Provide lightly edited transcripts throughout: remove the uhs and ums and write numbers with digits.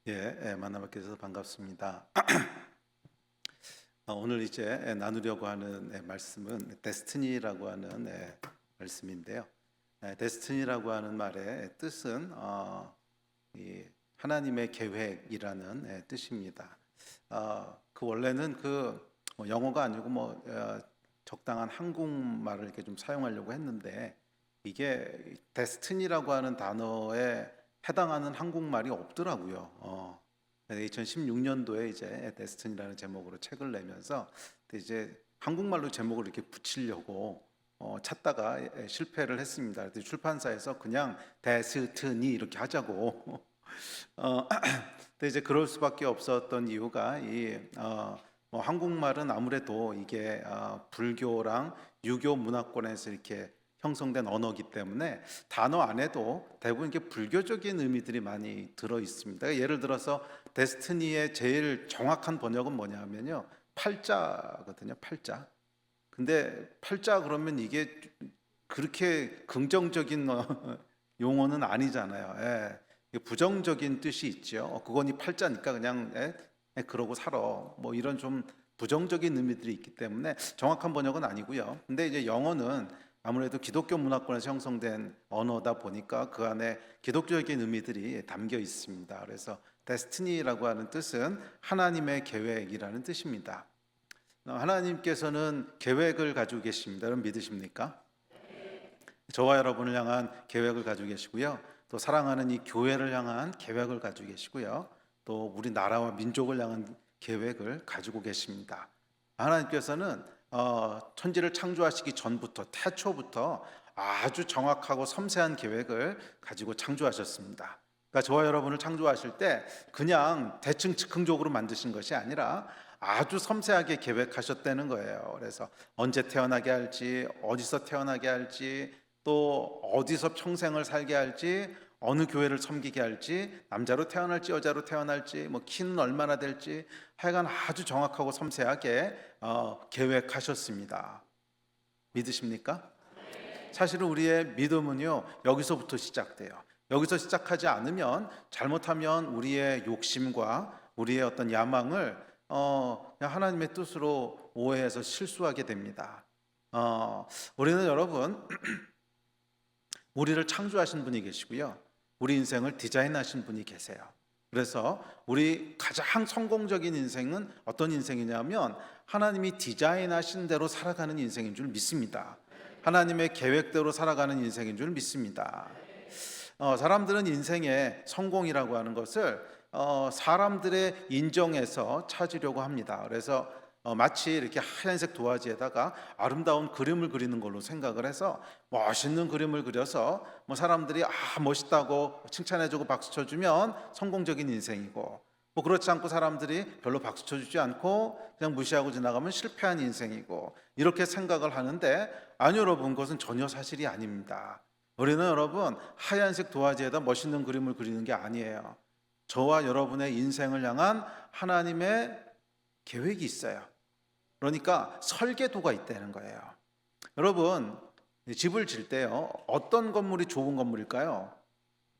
만나뵙게 돼서 반갑습니다. 오늘 이제 나누려고 하는 말씀은 데스티니라고 하는 말씀인데요. 데스티니라고 하는 말의 뜻은 이 하나님의 계획이라는 뜻입니다. 그 원래는 영어가 아니고 적당한 한국말을 이렇게 좀 사용하려고 했는데 이게 데스티니라고 하는 단어에 해당하는 한국말이 없더라고요. 2016년도에 이제 데스티니라는 제목으로 책을 내면서 이제 한국말로 제목을 이렇게 붙이려고 찾다가 실패를 했습니다. 그래서 출판사에서 그냥 데스티니 이렇게 하자고. 근데 이제 그럴 수밖에 없었던 이유가 한국말은 아무래도 이게 불교랑 유교 문화권에서 이렇게 형성된 언어이기 때문에 단어 안에도 대부분 이렇게 불교적인 의미들이 많이 들어 있습니다. 예를 들어서 데스티니의 제일 정확한 번역은 뭐냐면요, 팔자거든요. 팔자. 근데 팔자 그러면 이게 그렇게 긍정적인 용어는 아니잖아요. 부정적인 뜻이 있죠. 그건 이 팔자니까 그냥 그러고 살아. 이런 좀 부정적인 의미들이 있기 때문에 정확한 번역은 아니고요. 근데 이제 영어는 아무래도 기독교 문화권에서 형성된 언어다 보니까 그 안에 기독교적인 의미들이 담겨 있습니다. 그래서 데스티니라고 하는 뜻은 하나님의 계획이라는 뜻입니다. 하나님께서는 계획을 가지고 계십니다. 여러분 믿으십니까? 저와 여러분을 향한 계획을 가지고 계시고요. 또 사랑하는 이 교회를 향한 계획을 가지고 계시고요. 또 우리 나라와 민족을 향한 계획을 가지고 계십니다. 하나님께서는 천지를 창조하시기 전부터 태초부터 아주 정확하고 섬세한 계획을 가지고 창조하셨습니다. 그러니까 저와 여러분을 창조하실 때 그냥 대충 즉흥적으로 만드신 것이 아니라 아주 섬세하게 계획하셨다는 거예요. 그래서 언제 태어나게 할지, 어디서 태어나게 할지, 또 어디서 평생을 살게 할지, 어느 교회를 섬기게 할지, 남자로 태어날지 여자로 태어날지, 키는 얼마나 될지 하여간 아주 정확하고 섬세하게 계획하셨습니다. 믿으십니까? 사실은 우리의 믿음은요, 여기서부터 시작돼요. 여기서 시작하지 않으면, 잘못하면 우리의 욕심과 우리의 어떤 야망을 그냥 하나님의 뜻으로 오해해서 실수하게 됩니다. 우리는 여러분 우리를 창조하신 분이 계시고요, 우리 인생을 디자인하신 분이 계세요. 그래서 우리 가장 성공적인 인생은 어떤 인생이냐면 하나님이 디자인하신 대로 살아가는 인생인 줄 믿습니다. 하나님의 계획대로 살아가는 인생인 줄 믿습니다. 사람들은 인생의 성공이라고 하는 것을 사람들의 인정에서 찾으려고 합니다. 그래서 마치 이렇게 하얀색 도화지에다가 아름다운 그림을 그리는 걸로 생각을 해서 멋있는 그림을 그려서 사람들이 멋있다고 칭찬해주고 박수 쳐주면 성공적인 인생이고, 그렇지 않고 사람들이 별로 박수 쳐주지 않고 그냥 무시하고 지나가면 실패한 인생이고, 이렇게 생각을 하는데 아니 여러분, 그것은 전혀 사실이 아닙니다. 우리는 여러분 하얀색 도화지에다 멋있는 그림을 그리는 게 아니에요. 저와 여러분의 인생을 향한 하나님의 계획이 있어요. 그러니까 설계도가 있다는 거예요. 여러분, 집을 질 때요, 어떤 건물이 좋은 건물일까요?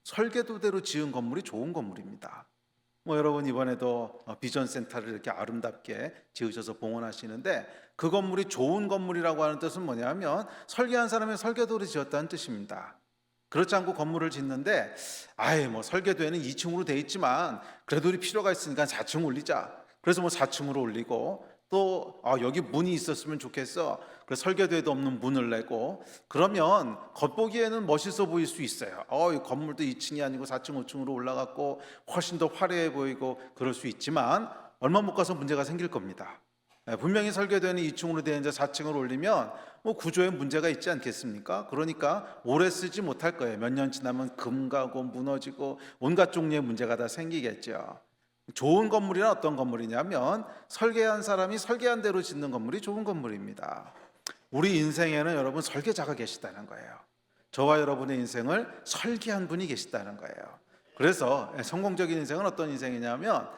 설계도대로 지은 건물이 좋은 건물입니다. 여러분 이번에도 비전 센터를 이렇게 아름답게 지으셔서 봉헌하시는데, 그 건물이 좋은 건물이라고 하는 뜻은 뭐냐면 설계한 사람의 설계도를 지었다는 뜻입니다. 그렇지 않고 건물을 짓는데 설계도에는 2층으로 돼 있지만 그래도 우리 필요가 있으니까 4층 올리자. 그래서 4층으로 올리고, 또 여기 문이 있었으면 좋겠어. 그래서 설계도에도 없는 문을 내고, 그러면 겉보기에는 멋있어 보일 수 있어요. 이 건물도 2층이 아니고 4층 5층으로 올라갔고 훨씬 더 화려해 보이고 그럴 수 있지만 얼마 못 가서 문제가 생길 겁니다. 분명히 설계도에는 2층으로 되어 있는데 4층을 올리면 구조에 문제가 있지 않겠습니까? 그러니까 오래 쓰지 못할 거예요. 몇 년 지나면 금 가고 무너지고 온갖 종류의 문제가 다 생기겠죠. 좋은 건물이란 어떤 건물이냐면 설계한 사람이 설계한 대로 짓는 건물이 좋은 건물입니다. 우리 인생에는 여러분 설계자가 계시다는 거예요. 저와 여러분의 인생을 설계한 분이 계시다는 거예요. 그래서 성공적인 인생은 어떤 인생이냐면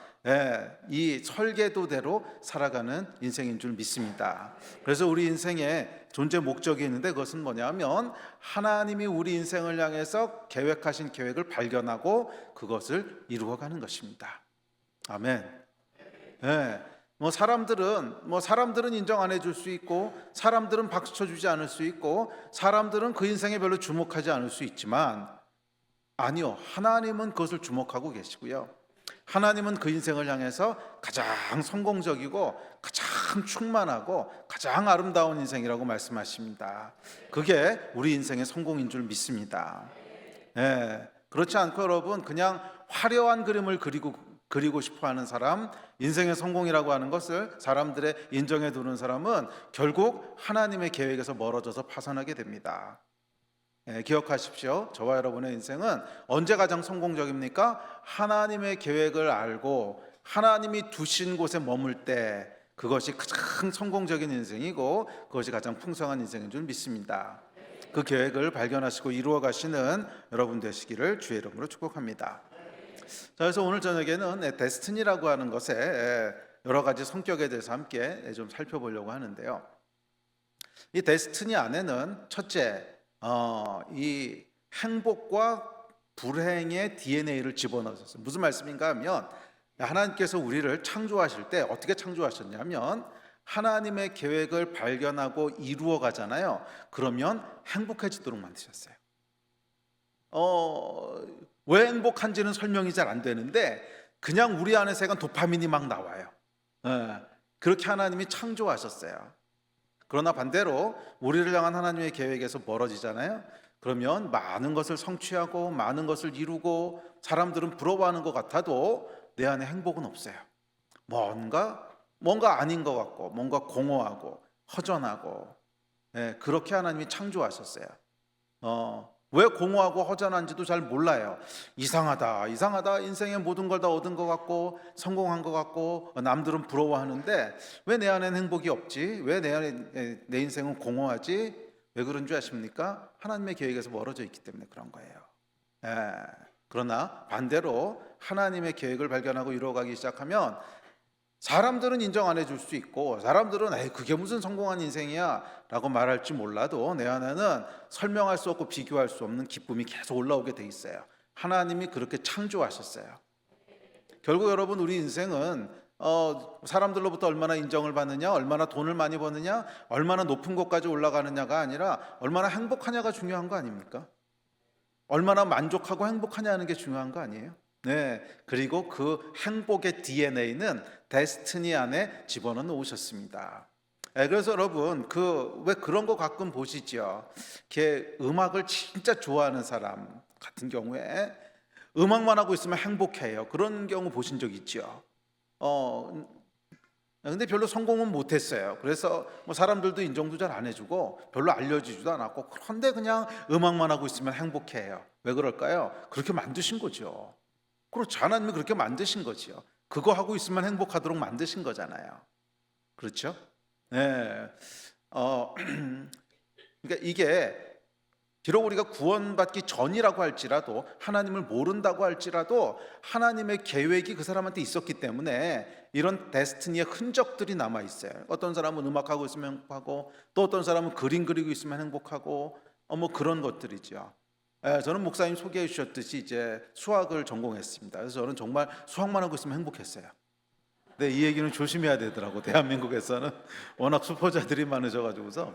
이 설계도대로 살아가는 인생인 줄 믿습니다. 그래서 우리 인생에 존재 목적이 있는데 그것은 뭐냐면 하나님이 우리 인생을 향해서 계획하신 계획을 발견하고 그것을 이루어가는 것입니다. 아멘. 사람들은 인정 안 해줄 수 있고, 사람들은 박수 쳐주지 않을 수 있고, 사람들은 그 인생에 별로 주목하지 않을 수 있지만, 아니요, 하나님은 그것을 주목하고 계시고요. 하나님은 그 인생을 향해서 가장 성공적이고 가장 충만하고 가장 아름다운 인생이라고 말씀하십니다. 그게 우리 인생의 성공인 줄 믿습니다. 그렇지 않고 여러분 그냥 화려한 그림을 그리고 싶어하는 사람, 인생의 성공이라고 하는 것을 사람들의 인정해 두는 사람은 결국 하나님의 계획에서 멀어져서 파산하게 됩니다. 기억하십시오. 저와 여러분의 인생은 언제 가장 성공적입니까? 하나님의 계획을 알고 하나님이 두신 곳에 머물 때 그것이 가장 성공적인 인생이고 그것이 가장 풍성한 인생인 줄 믿습니다. 그 계획을 발견하시고 이루어 가시는 여러분 되시기를 주의 이름으로 축복합니다. 자, 그래서 오늘 저녁에는 데스티니라고 하는 것의 여러 가지 성격에 대해서 함께 좀 살펴보려고 하는데요. 이 데스티니 안에는 첫째, 이 행복과 불행의 DNA를 집어넣으셨어요. 무슨 말씀인가 하면 하나님께서 우리를 창조하실 때 어떻게 창조하셨냐면 하나님의 계획을 발견하고 이루어 가잖아요. 그러면 행복해지도록 만드셨어요. 왜 행복한지는 설명이 잘 안 되는데 그냥 우리 안에서 약간 도파민이 막 나와요. 그렇게 하나님이 창조하셨어요. 그러나 반대로 우리를 향한 하나님의 계획에서 멀어지잖아요. 그러면 많은 것을 성취하고 많은 것을 이루고 사람들은 부러워하는 것 같아도 내 안에 행복은 없어요. 뭔가 아닌 것 같고 뭔가 공허하고 허전하고 그렇게 하나님이 창조하셨어요. 왜 공허하고 허전한지도 잘 몰라요. 이상하다 인생의 모든 걸 다 얻은 것 같고 성공한 것 같고 남들은 부러워하는데 왜 내 안에는 행복이 없지? 왜 내 인생은 공허하지? 왜 그런 줄 아십니까? 하나님의 계획에서 멀어져 있기 때문에 그런 거예요. 그러나 반대로 하나님의 계획을 발견하고 이루어가기 시작하면 사람들은 인정 안 해줄 수 있고 사람들은 그게 무슨 성공한 인생이야 라고 말할지 몰라도 내 안에는 설명할 수 없고 비교할 수 없는 기쁨이 계속 올라오게 돼 있어요. 하나님이 그렇게 창조하셨어요. 결국 여러분 우리 인생은 사람들로부터 얼마나 인정을 받느냐, 얼마나 돈을 많이 버느냐, 얼마나 높은 곳까지 올라가느냐가 아니라 얼마나 행복하냐가 중요한 거 아닙니까? 얼마나 만족하고 행복하냐는 게 중요한 거 아니에요? 그리고 그 행복의 DNA는 데스티니 안에 집어넣어 놓으셨습니다. 그래서 여러분 왜 그런 거 가끔 보시죠. 음악을 진짜 좋아하는 사람 같은 경우에 음악만 하고 있으면 행복해요. 그런 경우 보신 적 있죠. 근데 별로 성공은 못했어요. 그래서 사람들도 인정도 잘 안 해주고 별로 알려지지도 않았고 그런데 그냥 음악만 하고 있으면 행복해요. 왜 그럴까요? 그렇게 만드신 거죠. 그렇죠. 하나님이 그렇게 만드신 거지요. 그거 하고 있으면 행복하도록 만드신 거잖아요. 그렇죠? 그러니까 이게 비록 우리가 구원받기 전이라고 할지라도 하나님을 모른다고 할지라도 하나님의 계획이 그 사람한테 있었기 때문에 이런 데스티니의 흔적들이 남아 있어요. 어떤 사람은 음악하고 있으면 행복하고 또 어떤 사람은 그림 그리고 있으면 행복하고 그런 것들이죠. 저는 목사님 소개해 주셨듯이 이제 수학을 전공했습니다. 그래서 저는 정말 수학만 하고 있으면 행복했어요. 근데 이 얘기는 조심해야 되더라고. 대한민국에서는 워낙 수포자들이 많으셔가지고서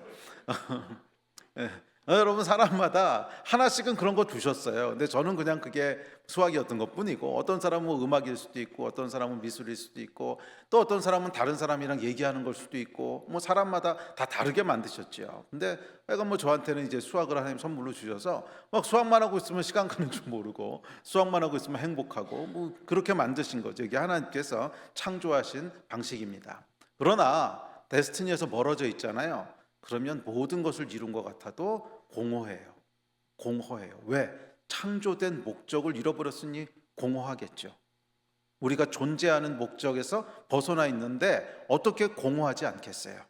여러분 사람마다 하나씩은 그런 거 두셨어요. 근데 저는 그냥 그게 수학이었던 것뿐이고 어떤 사람은 음악일 수도 있고 어떤 사람은 미술일 수도 있고 또 어떤 사람은 다른 사람이랑 얘기하는 걸 수도 있고 사람마다 다 다르게 만드셨죠. 근데 약간 저한테는 이제 수학을 하나님 선물로 주셔서 막 수학만 하고 있으면 시간 가는 줄 모르고 수학만 하고 있으면 행복하고 그렇게 만드신 거죠. 이게 하나님께서 창조하신 방식입니다. 그러나 데스티니에서 멀어져 있잖아요. 그러면 모든 것을 이룬 것 같아도 공허해요. 왜? 창조된 목적을 잃어버렸으니 공허하겠죠. 우리가 존재하는 목적에서 벗어나 있는데 어떻게 공허하지 않겠어요?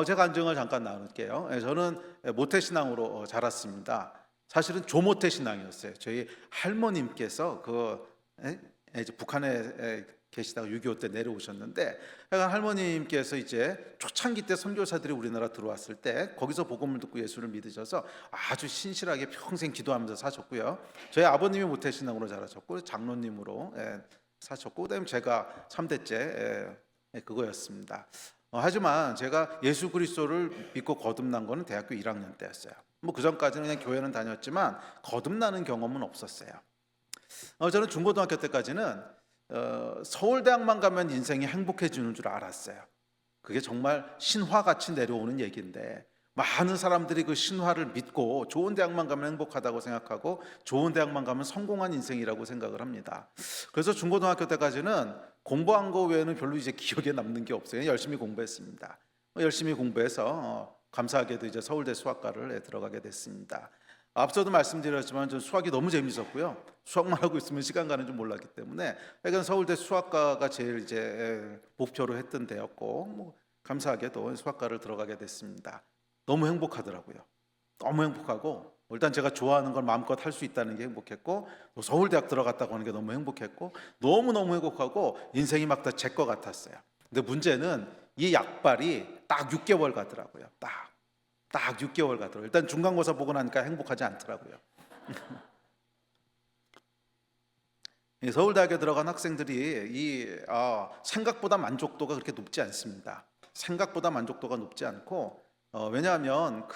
제 간증을 잠깐 나눌게요. 저는 모태신앙으로 자랐습니다. 사실은 조모태신앙이었어요. 저희 할머님께서 이제 북한에 계시다가 6.25 때 내려오셨는데, 약간 할머님께서 이제 초창기 때 선교사들이 우리나라 들어왔을 때 거기서 복음을 듣고 예수를 믿으셔서 아주 신실하게 평생 기도하면서 사셨고요. 저희 아버님이 모태신앙으로 자라셨고 장로님으로 사셨고, 그다음에 제가 3대째 그거였습니다. 하지만 제가 예수 그리스도를 믿고 거듭난 거는 대학교 1학년 때였어요. 뭐 그 전까지는 그냥 교회는 다녔지만 거듭나는 경험은 없었어요. 저는 중고등학교 때까지는 서울대학만 가면 인생이 행복해지는 줄 알았어요. 그게 정말 신화같이 내려오는 얘기인데, 많은 사람들이 그 신화를 믿고 좋은 대학만 가면 행복하다고 생각하고 좋은 대학만 가면 성공한 인생이라고 생각을 합니다. 그래서 중고등학교 때까지는 공부한 거 외에는 별로 이제 기억에 남는 게 없어요. 열심히 공부했습니다. 열심히 공부해서 감사하게도 이제 서울대 수학과를 들어가게 됐습니다. 앞서도 말씀드렸지만 전 수학이 너무 재밌었고요. 수학만 하고 있으면 시간 가는 줄 몰랐기 때문에 약간 서울대 수학과가 제일 이제 목표로 했던 데였고, 뭐 감사하게도 수학과를 들어가게 됐습니다. 너무 행복하더라고요. 너무 행복하고, 일단 제가 좋아하는 걸 마음껏 할 수 있다는 게 행복했고, 또 서울대학 들어갔다고 하는 게 너무 행복했고, 너무너무 행복하고 인생이 막 다 제 것 같았어요. 근데 문제는 이 약발이 딱 6개월 가더라고요. 딱 6개월 가더라고요. 일단 중간고사 보고 나니까 행복하지 않더라고요. 서울대학에 들어간 학생들이 생각보다 만족도가 그렇게 높지 않습니다. 생각보다 만족도가 높지 않고, 왜냐하면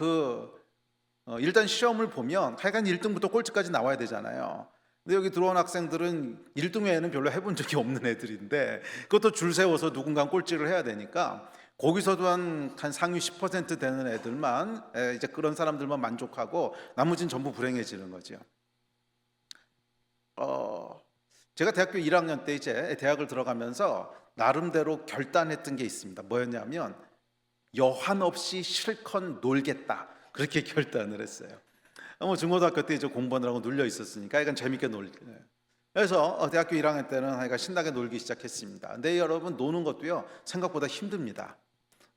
일단 시험을 보면 하여간 1등부터 꼴찌까지 나와야 되잖아요. 근데 여기 들어온 학생들은 1등 외에는 별로 해본 적이 없는 애들인데, 그것도 줄 세워서 누군가 꼴찌를 해야 되니까 거기서도 한 상위 10% 되는 애들만, 이제 그런 사람들만 만족하고 나머지는 전부 불행해지는 거죠. 제가 대학교 1학년 때 이제 대학을 들어가면서 나름대로 결단했던 게 있습니다. 뭐였냐면 여한 없이 실컷 놀겠다, 그렇게 결단을 했어요. 중고등학교 때 이제 공부하느라고 눌려 있었으니까 약간 재밌게 그래서 대학교 1학년 때는 하여간 신나게 놀기 시작했습니다. 근데 여러분, 노는 것도요 생각보다 힘듭니다.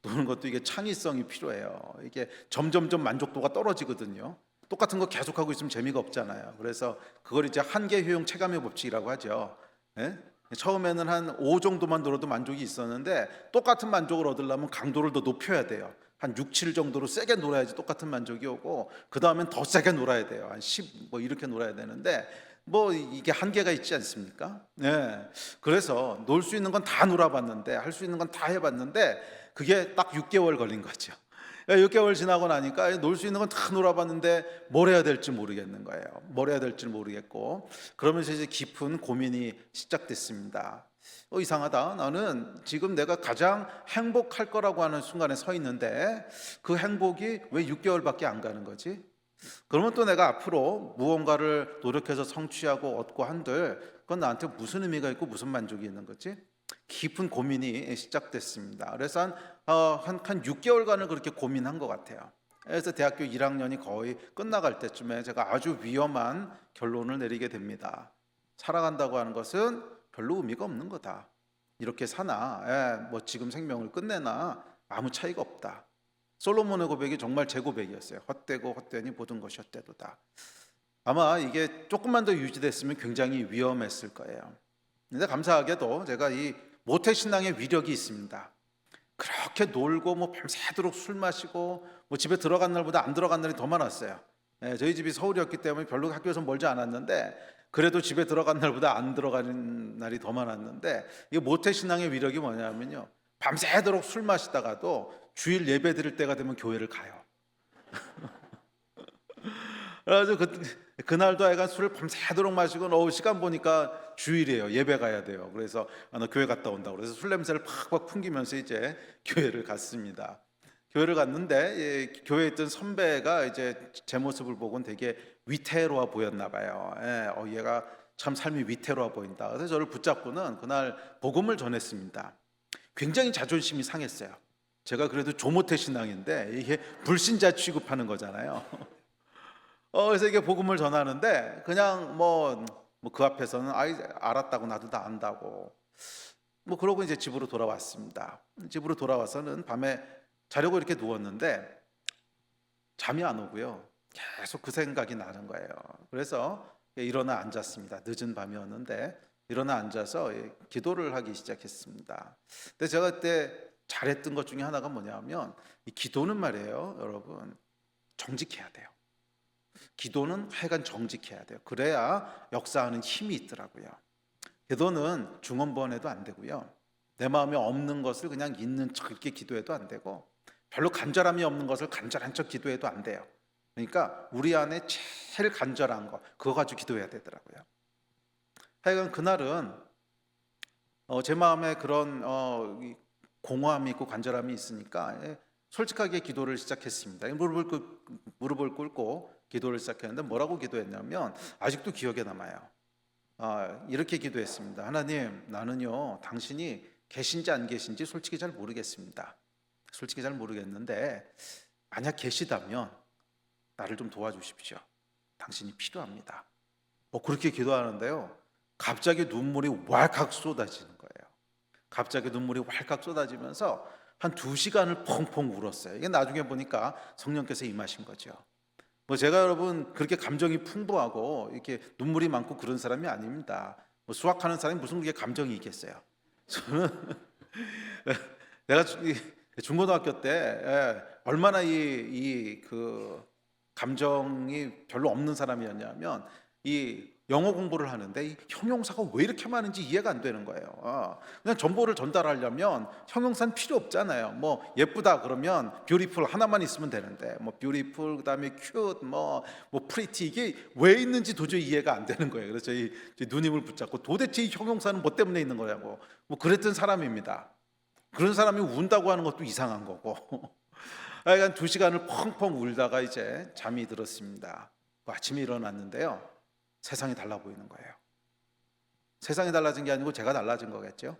노는 것도 이게 창의성이 필요해요. 이게 점점점 만족도가 떨어지거든요. 똑같은 거 계속하고 있으면 재미가 없잖아요. 그래서 그걸 이제 한계 효용 체감의 법칙이라고 하죠. 처음에는 한 5 정도만 놀아도 만족이 있었는데, 똑같은 만족을 얻으려면 강도를 더 높여야 돼요. 한 6, 7 정도로 세게 놀아야지 똑같은 만족이 오고, 그 다음엔 더 세게 놀아야 돼요. 한 10 뭐 이렇게 놀아야 되는데, 뭐 이게 한계가 있지 않습니까? 그래서 놀 수 있는 건 다 놀아봤는데, 할 수 있는 건 다 해봤는데, 그게 딱 6개월 걸린 거죠. 6개월 지나고 나니까 놀 수 있는 건 다 놀아봤는데 뭘 해야 될지 모르겠는 거예요. 뭘 해야 될지 모르겠고, 그러면서 이제 깊은 고민이 시작됐습니다. 이상하다. 나는 지금 내가 가장 행복할 거라고 하는 순간에 서 있는데 그 행복이 왜 6개월밖에 안 가는 거지? 그러면 또 내가 앞으로 무언가를 노력해서 성취하고 얻고 한들 그건 나한테 무슨 의미가 있고 무슨 만족이 있는 거지? 깊은 고민이 시작됐습니다. 그래서 한 6개월간을 그렇게 고민한 것 같아요. 그래서 대학교 1학년이 거의 끝나갈 때쯤에 제가 아주 위험한 결론을 내리게 됩니다. 살아간다고 하는 것은 별로 의미가 없는 거다. 이렇게 사나, 뭐 지금 생명을 끝내나 아무 차이가 없다. 솔로몬의 고백이 정말 제 고백이었어요. 헛되고 헛되니 모든 것이 헛되도다. 아마 이게 조금만 더 유지됐으면 굉장히 위험했을 거예요. 근데 감사하게도 제가 이 모태신앙의 위력이 있습니다. 그렇게 놀고 뭐 밤새도록 술 마시고 뭐 집에 들어간 날보다 안 들어간 날이 더 많았어요. 저희 집이 서울이었기 때문에 별로 학교에서 멀지 않았는데, 그래도 집에 들어간 날보다 안 들어가는 날이 더 많았는데, 이 모태신앙의 위력이 뭐냐면요, 밤새도록 술 마시다가도 주일 예배 드릴 때가 되면 교회를 가요. 그래서 그날도 약간 술을 밤새도록 마시고 시간 보니까 주일이에요. 예배 가야 돼요. 그래서 나 교회 갔다 온다고 그래서 술 냄새를 팍팍 풍기면서 이제 교회를 갔습니다. 교회를 갔는데 교회에 있던 선배가 이제 제 모습을 보고는 되게 위태로워 보였나 봐요. 얘가 참 삶이 위태로워 보인다. 그래서 저를 붙잡고는 그날 복음을 전했습니다. 굉장히 자존심이 상했어요. 제가 그래도 조모태 신앙인데 이게 불신자 취급하는 거잖아요. 그래서 이게 복음을 전하는데 그냥 뭐 그 앞에서는 알았다고 나도 다 안다고 뭐 그러고 이제 집으로 돌아왔습니다. 집으로 돌아와서는 밤에 자려고 이렇게 누웠는데 잠이 안 오고요. 계속 그 생각이 나는 거예요. 그래서 일어나 앉았습니다. 늦은 밤이었는데 일어나 앉아서 기도를 하기 시작했습니다. 근데 제가 그때 잘했던 것 중에 하나가 뭐냐면 이 기도는 말이에요, 여러분 정직해야 돼요. 기도는 하여간 정직해야 돼요. 그래야 역사하는 힘이 있더라고요. 기도는 중언부언해도 안 되고요. 내 마음에 없는 것을 그냥 있는 척 이렇게 기도해도 안 되고, 별로 간절함이 없는 것을 간절한 척 기도해도 안 돼요. 그러니까 우리 안에 제일 간절한 거 그거 가지고 기도해야 되더라고요. 하여간 그날은 제 마음에 그런 공허함이 있고 간절함이 있으니까 솔직하게 기도를 시작했습니다. 무릎을 꿇고 기도를 시작했는데 뭐라고 기도했냐면 아직도 기억에 남아요. 이렇게 기도했습니다. 하나님, 나는요 당신이 계신지 안 계신지 솔직히 잘 모르겠습니다. 솔직히 잘 모르겠는데 만약 계시다면 나를 좀 도와주십시오. 당신이 필요합니다. 그렇게 기도하는데요, 갑자기 눈물이 왈칵 쏟아지는 거예요. 갑자기 눈물이 왈칵 쏟아지면서 한 2시간을 펑펑 울었어요. 이게 나중에 보니까 성령께서 임하신 거죠. 제가 여러분 그렇게 감정이 풍부하고 이렇게 눈물이 많고 그런 사람이 아닙니다. 수학하는 사람이 무슨 그게 감정이 있겠어요. 저는 내가 중고등학교 때 얼마나 그 감정이 별로 없는 사람이었냐면 이 영어 공부를 하는데 이 형용사가 왜 이렇게 많은지 이해가 안 되는 거예요. 그냥 정보를 전달하려면 형용사는 필요 없잖아요. 뭐 예쁘다 그러면 beautiful 하나만 있으면 되는데 뭐 beautiful 그다음에 cute 뭐 pretty 이게 왜 있는지 도저히 이해가 안 되는 거예요. 그래서 저희 누님을 붙잡고 도대체 이 형용사는 뭐 때문에 있는 거냐고 그랬던 사람입니다. 그런 사람이 운다고 하는 것도 이상한 거고. 하여간 2시간을 펑펑 울다가 이제 잠이 들었습니다. 아침에 일어났는데요, 세상이 달라 보이는 거예요. 세상이 달라진 게 아니고 제가 달라진 거겠죠.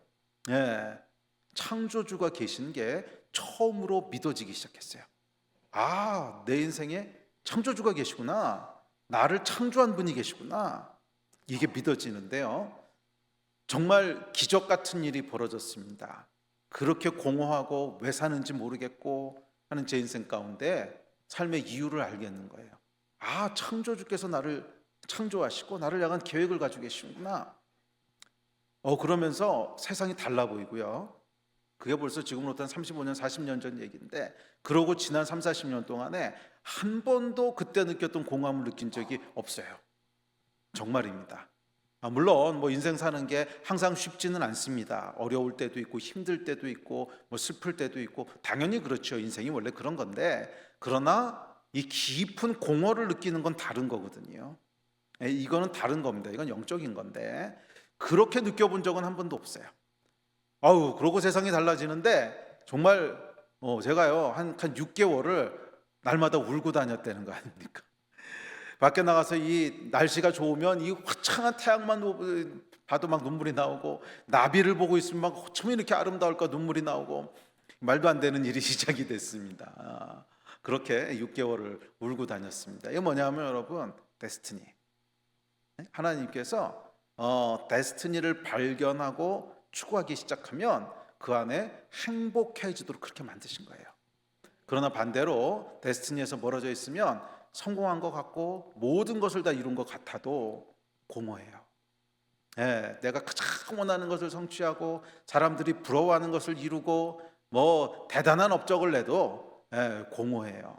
창조주가 계신 게 처음으로 믿어지기 시작했어요. 내 인생에 창조주가 계시구나, 나를 창조한 분이 계시구나, 이게 믿어지는데요, 정말 기적 같은 일이 벌어졌습니다. 그렇게 공허하고 왜 사는지 모르겠고 하는 제 인생 가운데 삶의 이유를 알겠는 거예요. 창조주께서 나를 창조하시고 나를 향한 계획을 가지고 계시구나. 그러면서 세상이 달라 보이고요. 그게 벌써 지금으로부터 35년, 40년 전 얘기인데, 그러고 지난 3, 40년 동안에 한 번도 그때 느꼈던 공허함을 느낀 적이 없어요. 정말입니다. 물론 인생 사는 게 항상 쉽지는 않습니다. 어려울 때도 있고 힘들 때도 있고 슬플 때도 있고 당연히 그렇죠. 인생이 원래 그런 건데, 그러나 이 깊은 공허를 느끼는 건 다른 거거든요. 이거는 다른 겁니다. 이건 영적인 건데 그렇게 느껴본 적은 한 번도 없어요. 그러고 세상이 달라지는데 정말 제가요 한 6개월을 날마다 울고 다녔다는 거 아닙니까? 밖에 나가서 이 날씨가 좋으면 이 화창한 태양만 봐도 막 눈물이 나오고, 나비를 보고 있으면 막 어쩜 이렇게 아름다울까 눈물이 나오고, 말도 안 되는 일이 시작이 됐습니다. 그렇게 6개월을 울고 다녔습니다. 이게 뭐냐면 여러분, 데스티니. 하나님께서 데스티니를 발견하고 추구하기 시작하면 그 안에 행복해지도록 그렇게 만드신 거예요. 그러나 반대로 데스티니에서 멀어져 있으면 성공한 것 같고 모든 것을 다 이룬 것 같아도 공허해요. 내가 가장 원하는 것을 성취하고 사람들이 부러워하는 것을 이루고 대단한 업적을 내도 공허해요.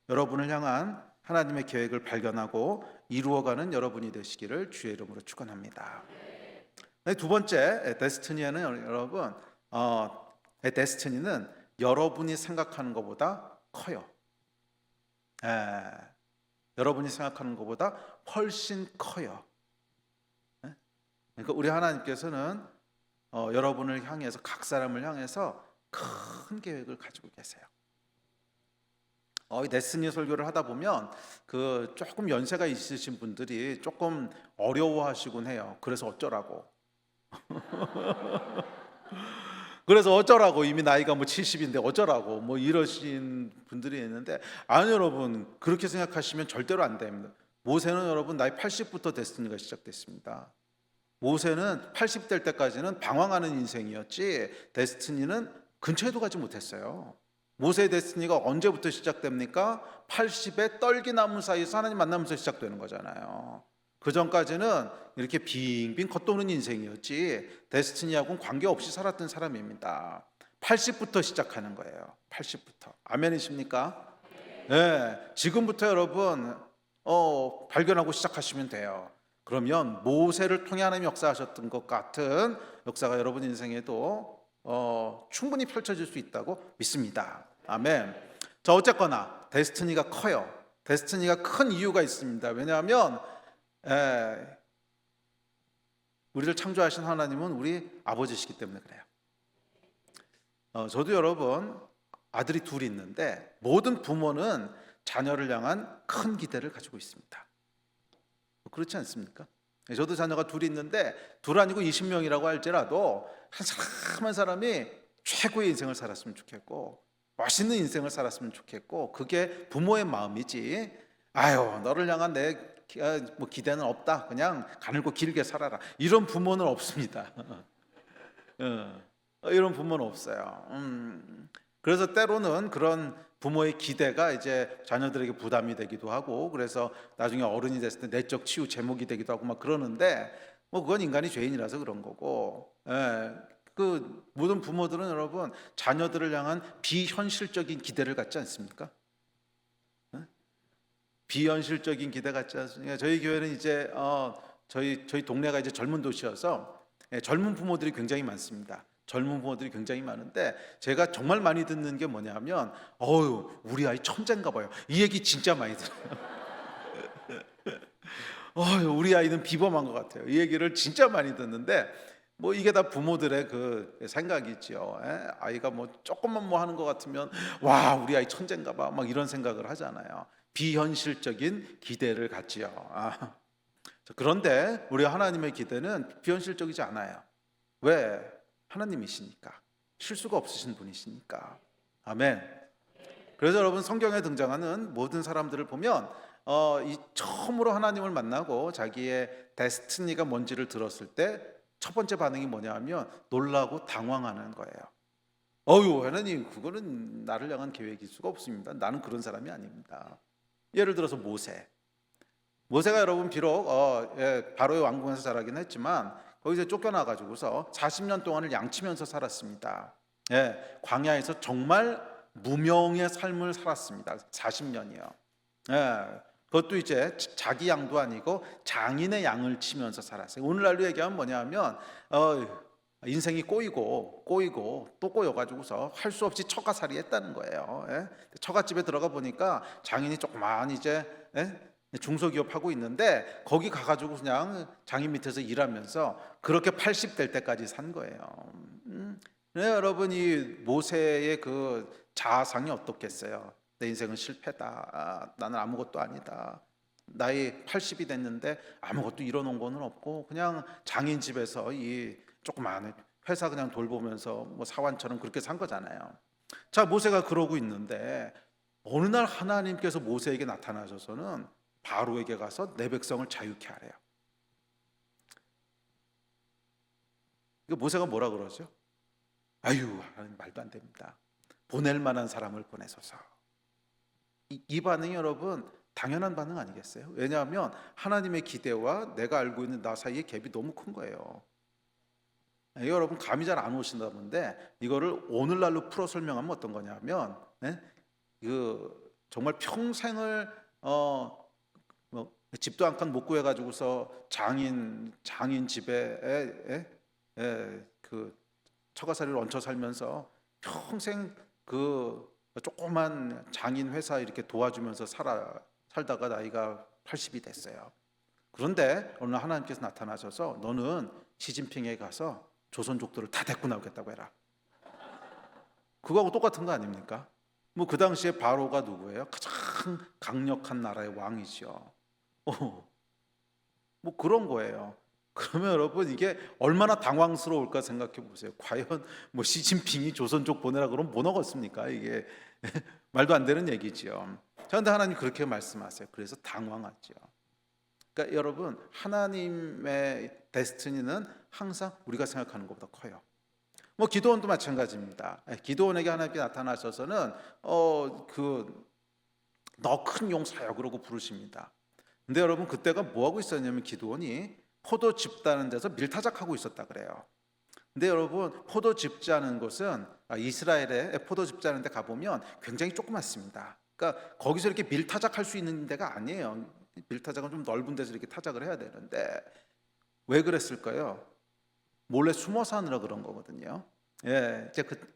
여러분을 향한 하나님의 계획을 발견하고 이루어가는 여러분이 되시기를 주의 이름으로 축원합니다. 두 번째 데스티니는 여러분, 데스티니는 여러분이 생각하는 것보다 커요. 여러분이 생각하는 것보다 훨씬 커요. 그러니까 우리 하나님께서는 여러분을 향해서, 각 사람을 향해서 큰 계획을 가지고 계세요. 이 데스티니 설교를 하다 보면 조금 연세가 있으신 분들이 조금 어려워하시곤 해요. 그래서 어쩌라고. 그래서 어쩌라고, 이미 나이가 70인데 어쩌라고 이러신 분들이 있는데, 아니 여러분, 그렇게 생각하시면 절대로 안 됩니다. 모세는 여러분 나이 80부터 데스티니가 시작됐습니다. 모세는 80 될 때까지는 방황하는 인생이었지 데스티니는 근처에도 가지 못했어요. 모세의 데스티니가 언제부터 시작됩니까? 80의 떨기나무 사이에서 하나님 만나면서 시작되는 거잖아요. 그 전까지는 이렇게 빙빙 겉도는 인생이었지 데스티니하고는 관계없이 살았던 사람입니다. 80부터 시작하는 거예요. 80부터. 아멘이십니까? 네, 지금부터 여러분 발견하고 시작하시면 돼요. 그러면 모세를 통해 하나님 역사하셨던 것 같은 역사가 여러분 인생에도 충분히 펼쳐질 수 있다고 믿습니다. 아멘. 자, 어쨌거나 데스티니가 커요. 데스티니가 큰 이유가 있습니다. 왜냐하면 우리를 창조하신 하나님은 우리 아버지시기 때문에 그래요. 저도 여러분 아들이 둘이 있는데 모든 부모는 자녀를 향한 큰 기대를 가지고 있습니다. 그렇지 않습니까? 저도 자녀가 둘이 있는데 둘 아니고 20명이라고 할지라도 한 사람 한 사람이 최고의 인생을 살았으면 좋겠고 멋있는 인생을 살았으면 좋겠고 그게 부모의 마음이지. 아유, 너를 향한 내 기대는 없다. 그냥 가늘고 길게 살아라. 이런 부모는 없습니다. 이런 부모는 없어요. 그래서 때로는 그런 부모의 기대가 이제 자녀들에게 부담이 되기도 하고 그래서 나중에 어른이 됐을 때 내적 치유 제목이 되기도 하고 막 그러는데 뭐 그건 인간이 죄인이라서 그런 거고 그 모든 부모들은 여러분 자녀들을 향한 비현실적인 기대를 갖지 않습니까? 비현실적인 기대 갖지 않습니까? 저희 교회는 이제 저희 동네가 이제 젊은 도시여서 젊은 부모들이 굉장히 많습니다. 젊은 부모들이 굉장히 많은데 제가 정말 많이 듣는 게 뭐냐면 우리 아이 천재인가 봐요. 이 얘기 진짜 많이 들어요. 우리 아이는 비범한 것 같아요. 이 얘기를 진짜 많이 듣는데 뭐 이게 다 부모들의 그 생각이죠. 아이가 뭐 조금만 뭐 하는 것 같으면 와 우리 아이 천재인가 봐 막 이런 생각을 하잖아요. 비현실적인 기대를 갖지요. 그런데 우리 하나님의 기대는 비현실적이지 않아요. 왜? 하나님이시니까. 실수가 없으신 분이시니까. 아멘. 그래서 여러분 성경에 등장하는 모든 사람들을 보면 이 처음으로 하나님을 만나고 자기의 데스티니가 뭔지를 들었을 때 첫 번째 반응이 뭐냐 하면 놀라고 당황하는 거예요. 하나님 그거는 나를 향한 계획일 수가 없습니다. 나는 그런 사람이 아닙니다. 예를 들어서 모세가 여러분 비록 바로의 왕궁에서 자라긴 했지만 거기서 쫓겨나가지고서 40년 동안을 양치면서 살았습니다. 광야에서 정말 무명의 삶을 살았습니다. 40년이요. 그것도 이제 자기 양도 아니고 장인의 양을 치면서 살았어요. 오늘날로 얘기하면 뭐냐면 인생이 꼬이고 또 꼬여가지고서 할 수 없이 처가살이 했다는 거예요. 처갓집에 들어가 보니까 장인이 조그만 이제 중소기업 하고 있는데 거기 가가지고 그냥 장인 밑에서 일하면서 그렇게 80 될 때까지 산 거예요. 여러분 이 모세의 그 자아상이 어떻겠어요? 내 인생은 실패다. 나는 아무것도 아니다. 나이 80이 됐는데 아무것도 이뤄놓은 거는 없고 그냥 장인 집에서 이 조그마한 회사 그냥 돌보면서 뭐 사환처럼 그렇게 산 거잖아요. 자, 모세가 그러고 있는데 어느 날 하나님께서 모세에게 나타나셔서는 바로에게 가서 내 백성을 자유케 하래요. 모세가 뭐라 그러죠? 하나님 말도 안 됩니다. 보낼 만한 사람을 보내소서. 이 반응이 여러분 당연한 반응 아니겠어요? 왜냐하면 하나님의 기대와 내가 알고 있는 나 사이의 갭이 너무 큰 거예요. 여러분 감이 잘 안 오신다는데 이거를 오늘날로 풀어 설명하면 어떤 거냐면 정말 평생을 집도 한 칸 못 구해가지고서 장인 집에 그 처가살이를 얹혀 살면서 평생 그 조그만 장인 회사 이렇게 도와주면서 살다가 나이가 80이 됐어요. 그런데 어느 날 하나님께서 나타나셔서 너는 시진핑에 가서 조선족들을 다 데리고 나오겠다고 해라. 그거하고 똑같은 거 아닙니까? 뭐 그 당시에 바로가 누구예요? 가장 강력한 나라의 왕이죠. 뭐 그런 거예요. 그러면 여러분 이게 얼마나 당황스러울까 생각해 보세요. 과연 뭐 시진핑이 조선족 보내라 그러면 뭐 넣었습니까? 이게 말도 안 되는 얘기죠. 그런데 하나님 그렇게 말씀하세요. 그래서 당황하죠. 그러니까 여러분 하나님의 데스티니는 항상 우리가 생각하는 것보다 커요. 뭐 기도원도 마찬가지입니다. 기도원에게 하나님께 나타나셔서는 너 큰 용사야 그러고 부르십니다. 근데 여러분 그때가 뭐 하고 있었냐면 기드온이 포도 짚다는 데서 밀타작하고 있었다 그래요. 근데 여러분 포도 짚자는 곳은 이스라엘에 포도 짚자는 데 가보면 굉장히 조그맣습니다. 그러니까 거기서 이렇게 밀타작할 수 있는 데가 아니에요. 밀타작은 좀 넓은 데서 이렇게 타작을 해야 되는데 왜 그랬을까요? 몰래 숨어서 하느라 그런 거거든요. 예, 이제 그때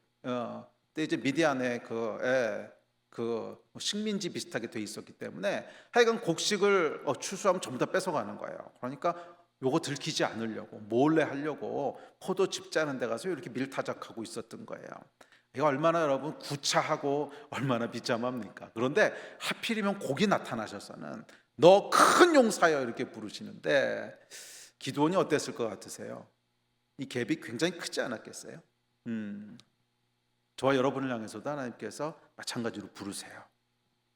이제 미디안에 그 식민지 비슷하게 돼 있었기 때문에 하여간 곡식을 추수하면 전부 다 뺏어가는 거예요. 그러니까 요거 들키지 않으려고 몰래 하려고 포도 짚자는 데 가서 이렇게 밀타작하고 있었던 거예요. 이거 얼마나 여러분 구차하고 얼마나 비참합니까? 그런데 하필이면 곡이 나타나셔서는 너 큰 용사여 이렇게 부르시는데 기드온이 어땠을 것 같으세요? 이 갭이 굉장히 크지 않았겠어요? 저와 여러분을 향해서도 하나님께서 마찬가지로 부르세요.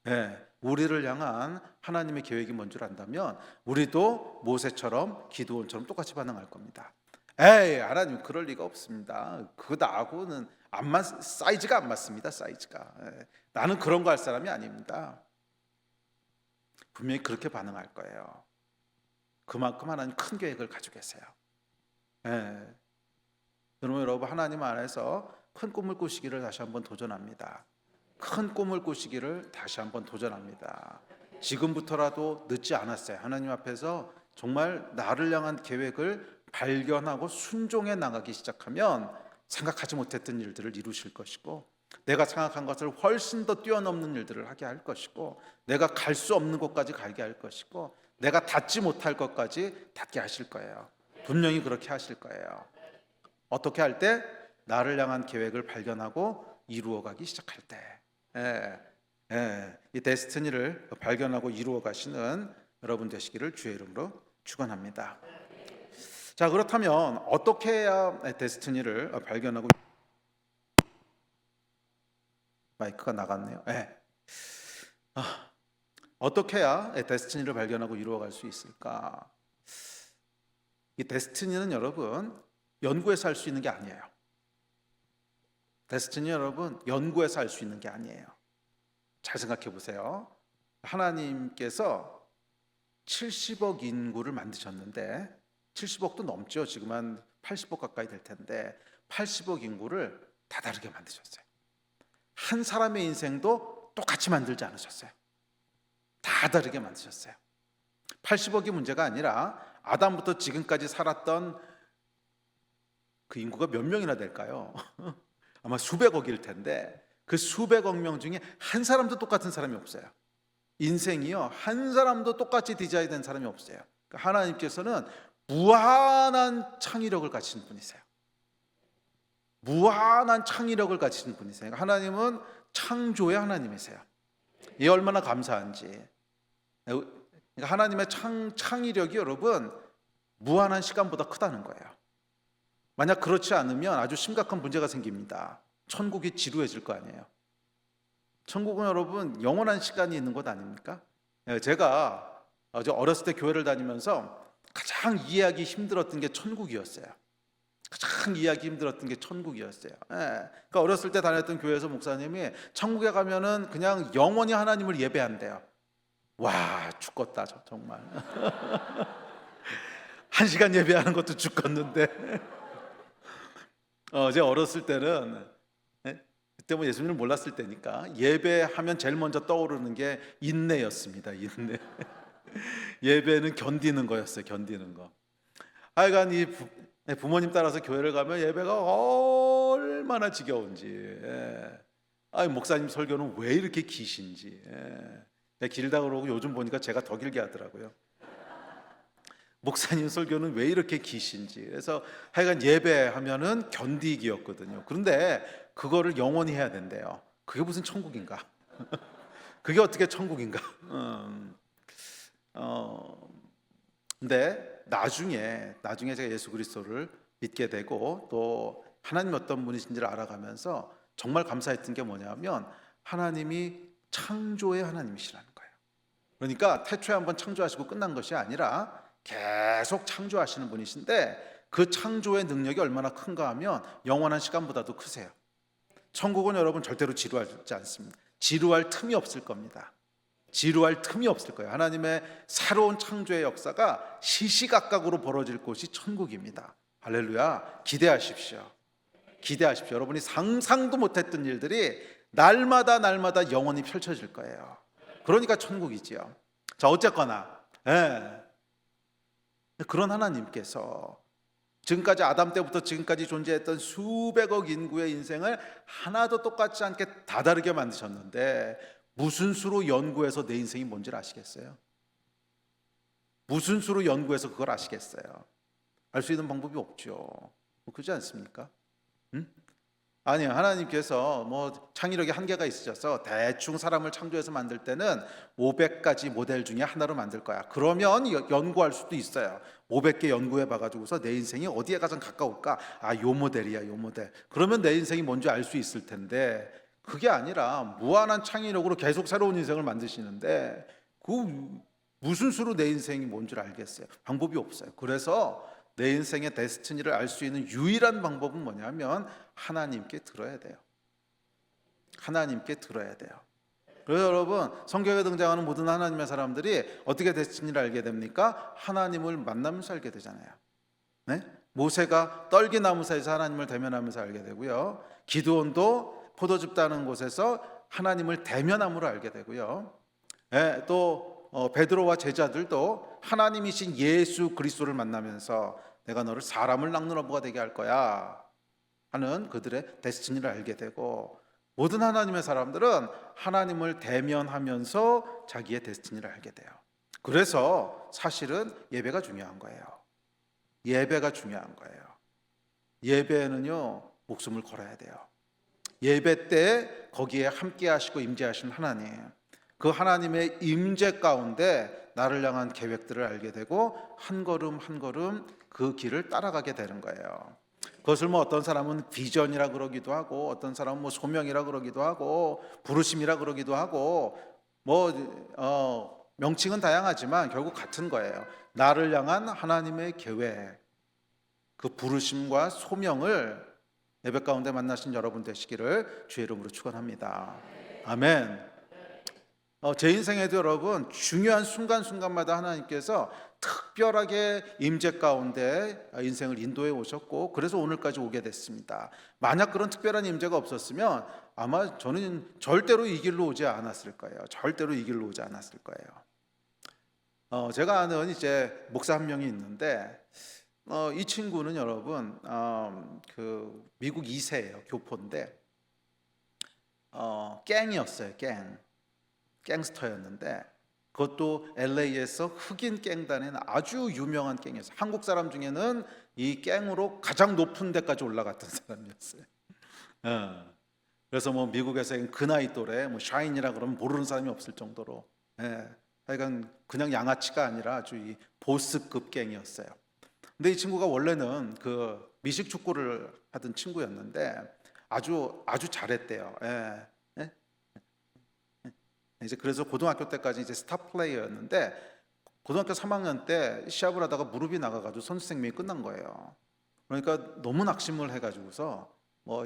네, 우리를 향한 하나님의 계획이 뭔 줄 안다면 우리도 모세처럼 기드온처럼 똑같이 반응할 겁니다. 에이, 하나님 그럴 리가 없습니다. 그거 나하고는 사이즈가 안 맞습니다. 사이즈가. 나는 그런 거 할 사람이 아닙니다. 분명히 그렇게 반응할 거예요. 그만큼 하나님 큰 계획을 가지고 계세요. 그러면 여러분 하나님 안에서 큰 꿈을 꾸시기를 다시 한번 도전합니다. 큰 꿈을 꾸시기를 다시 한번 도전합니다. 지금부터라도 늦지 않았어요. 하나님 앞에서 정말 나를 향한 계획을 발견하고 순종해 나가기 시작하면 생각하지 못했던 일들을 이루실 것이고 내가 생각한 것을 훨씬 더 뛰어넘는 일들을 하게 할 것이고 내가 갈 수 없는 곳까지 가게 할 것이고 내가 닿지 못할 것까지 닿게 하실 거예요. 분명히 그렇게 하실 거예요. 어떻게 할 때? 나를 향한 계획을 발견하고 이루어가기 시작할 때, 이 데스티니를 발견하고 이루어가시는 여러분 되시기를 주의 이름으로 축원합니다. 자, 그렇다면 어떻게 해야 데스티니를 발견하고 마이크가 나갔네요. 어떻게 해야 데스티니를 발견하고 이루어갈 수 있을까? 이 데스티니는 여러분 연구해서 할 수 있는 게 아니에요. 데스티니 여러분 연구해서 할 수 있는 게 아니에요. 잘 생각해 보세요. 하나님께서 70억 인구를 만드셨는데 70억도 넘죠. 지금 한 80억 가까이 될 텐데 80억 인구를 다 다르게 만드셨어요. 한 사람의 인생도 똑같이 만들지 않으셨어요. 다 다르게 만드셨어요. 80억이 문제가 아니라 아담부터 지금까지 살았던 그 인구가 몇 명이나 될까요? 아마 수백억일 텐데 그 수백억 명 중에 한 사람도 똑같은 사람이 없어요. 인생이요 한 사람도 똑같이 디자인된 사람이 없어요. 그러니까 하나님께서는 무한한 창의력을 가지신 분이세요. 무한한 창의력을 가지신 분이세요. 그러니까 하나님은 창조의 하나님이세요. 이 얼마나 감사한지. 그러니까 하나님의 창의력이 여러분 무한한 시간보다 크다는 거예요. 만약 그렇지 않으면 아주 심각한 문제가 생깁니다. 천국이 지루해질 거 아니에요. 천국은 여러분 영원한 시간이 있는 곳 아닙니까? 제가 어렸을 때 교회를 다니면서 가장 이해하기 힘들었던 게 천국이었어요. 가장 이해하기 힘들었던 게 천국이었어요. 그러니까 어렸을 때 다녔던 교회에서 목사님이 천국에 가면은 그냥 영원히 하나님을 예배한대요. 와, 죽겠다 정말. 한 시간 예배하는 것도 죽겠는데. 제가 어렸을 때는 그때 뭐 예수님을 몰랐을 때니까 예배하면 제일 먼저 떠오르는 게 인내였습니다. 인내. 예배는 견디는 거였어요. 견디는 거. 하여간 이 부모님 따라서 교회를 가면 예배가 얼마나 지겨운지. 목사님 설교는 왜 이렇게 기신지. 길다 그러고 요즘 보니까 제가 더 길게 하더라고요. 목사님 설교는 왜 이렇게 기신지. 그래서 하여간 예배하면은 견디기였거든요. 그런데 그거를 영원히 해야 된대요. 그게 무슨 천국인가? 그게 어떻게 천국인가? 근데 나중에 제가 예수 그리스도를 믿게 되고 또 하나님 어떤 분이신지를 알아가면서 정말 감사했던 게 뭐냐면 하나님이 창조의 하나님이시라는 거예요. 그러니까 태초에 한번 창조하시고 끝난 것이 아니라 계속 창조하시는 분이신데 그 창조의 능력이 얼마나 큰가 하면 영원한 시간보다도 크세요. 천국은 여러분 절대로 지루하지 않습니다. 지루할 틈이 없을 겁니다. 지루할 틈이 없을 거예요. 하나님의 새로운 창조의 역사가 시시각각으로 벌어질 곳이 천국입니다. 할렐루야. 기대하십시오. 기대하십시오. 여러분이 상상도 못했던 일들이 날마다 영원히 펼쳐질 거예요. 그러니까 천국이지요. 자, 어쨌거나 그런 하나님께서 지금까지 아담 때부터 지금까지 존재했던 수백억 인구의 인생을 하나도 똑같지 않게 다 다르게 만드셨는데 무슨 수로 연구해서 내 인생이 뭔지를 아시겠어요? 무슨 수로 연구해서 그걸 아시겠어요? 알 수 있는 방법이 없죠. 그렇지 않습니까? 아니요, 하나님께서 창의력의 한계가 있으셔서 대충 사람을 창조해서 만들 때는 500가지 모델 중에 하나로 만들 거야. 그러면 연구할 수도 있어요. 500개 연구해 봐가지고서 내 인생이 어디에 가장 가까울까? 요 모델이야, 요 모델. 그러면 내 인생이 뭔지 알 수 있을 텐데 그게 아니라 무한한 창의력으로 계속 새로운 인생을 만드시는데 그 무슨 수로 내 인생이 뭔지를 알겠어요? 방법이 없어요. 그래서 내 인생의 데스티니를 알 수 있는 유일한 방법은 뭐냐면 하나님께 들어야 돼요. 하나님께 들어야 돼요. 그래서 여러분, 성경에 등장하는 모든 하나님의 사람들이 어떻게 데스티니를 알게 됩니까? 하나님을 만나면서 알게 되잖아요. 네? 모세가 떨기나무 사이에서 하나님을 대면하면서 알게 되고요. 기드온도 포도즙 따는 곳에서 하나님을 대면함으로 알게 되고요. 네, 또 베드로와 제자들도 하나님이신 예수 그리스도를 만나면서 내가 너를 사람을 낚는 어부가 되게 할 거야 하는 그들의 데스티니를 알게 되고, 모든 하나님의 사람들은 하나님을 대면하면서 자기의 데스티니를 알게 돼요. 그래서 사실은 예배가 중요한 거예요. 예배가 중요한 거예요. 예배는요, 목숨을 걸어야 돼요. 예배 때 거기에 함께 하시고 임재하신 하나님, 그 하나님의 임재 가운데 나를 향한 계획들을 알게 되고 한 걸음 한 걸음 그 길을 따라가게 되는 거예요. 그것을 어떤 사람은 비전이라 그러기도 하고, 어떤 사람은 소명이라 그러기도 하고, 부르심이라 그러기도 하고, 명칭은 다양하지만 결국 같은 거예요. 나를 향한 하나님의 계획, 그 부르심과 소명을 예배 가운데 만나신 여러분 되시기를 주의 이름으로 축원합니다. 아멘. 제 인생에도 여러분 중요한 순간순간마다 하나님께서 특별하게 임재 가운데 인생을 인도해 오셨고, 그래서 오늘까지 오게 됐습니다. 만약 그런 특별한 임재가 없었으면 아마 저는 절대로 이 길로 오지 않았을 거예요. 절대로 이 길로 오지 않았을 거예요. 제가 아는 이제 목사 한 명이 있는데 이 친구는 여러분 그 미국 2세예요. 교포인데 갱이었어요. 갱스터였는데 그것도 LA에서 흑인 갱단의 아주 유명한 갱이었어요. 한국 사람 중에는 이 갱으로 가장 높은 데까지 올라갔던 사람이었어요. 그래서 미국에서 그 나이 또래 샤인이라 그러면 모르는 사람이 없을 정도로, 하여간 그냥 양아치가 아니라 아주 이 보스급 갱이었어요. 근데 이 친구가 원래는 그 미식 축구를 하던 친구였는데 아주 잘했대요. 이제 그래서 고등학교 때까지 이제 스타 플레이어였는데 고등학교 3학년 때 시합을 하다가 무릎이 나가가지고 선수 생명이 끝난 거예요. 그러니까 너무 낙심을 해가지고서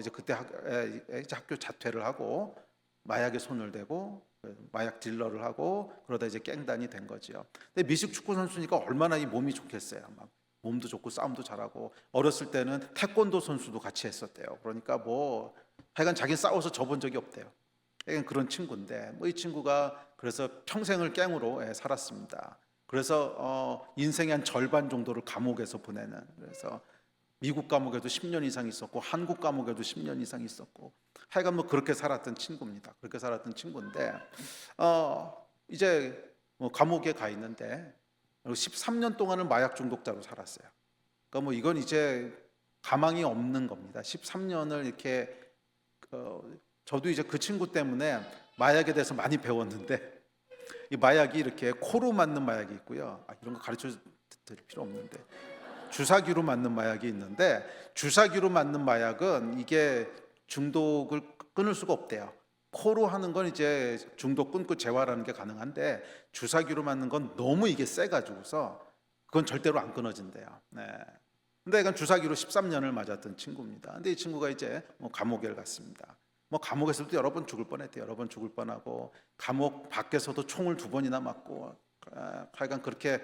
이제 그때 이제 학교 자퇴를 하고 마약에 손을 대고 마약 딜러를 하고 그러다 이제 갱단이 된 거지요. 근데 미식 축구 선수니까 얼마나 이 몸이 좋겠어요. 막 몸도 좋고 싸움도 잘하고, 어렸을 때는 태권도 선수도 같이 했었대요. 그러니까 하여간 자기는 싸워서 져본 적이 없대요. 그런 친구인데 이 친구가 그래서 평생을 갱으로 살았습니다. 그래서 인생의 한 절반 정도를 감옥에서 보내는, 그래서 미국 감옥에도 10년 이상 있었고 한국 감옥에도 10년 이상 있었고, 하여간 그렇게 살았던 친구입니다. 그렇게 살았던 친구인데 이제 감옥에 가 있는데 13년 동안을 마약 중독자로 살았어요. 그러니까 이건 이제 가망이 없는 겁니다. 13년을 이렇게 저도 이제 그 친구 때문에 마약에 대해서 많이 배웠는데, 이 마약이 이렇게 코로 맞는 마약이 있고요. 이런 거 가르쳐 드릴 필요 없는데 주사기로 맞는 마약이 있는데, 주사기로 맞는 마약은 이게 중독을 끊을 수가 없대요. 코로 하는 건 이제 중독 끊고 재활하는 게 가능한데 주사기로 맞는 건 너무 이게 세가지고서 그건 절대로 안 끊어진대요. 근데 이건 주사기로 13년을 맞았던 친구입니다. 근데 이 친구가 이제 감옥에 갔습니다. 뭐 감옥에서도 여러 번 죽을 뻔했대요. 여러 번 죽을 뻔하고 감옥 밖에서도 총을 2번이나 맞고 하여간 그렇게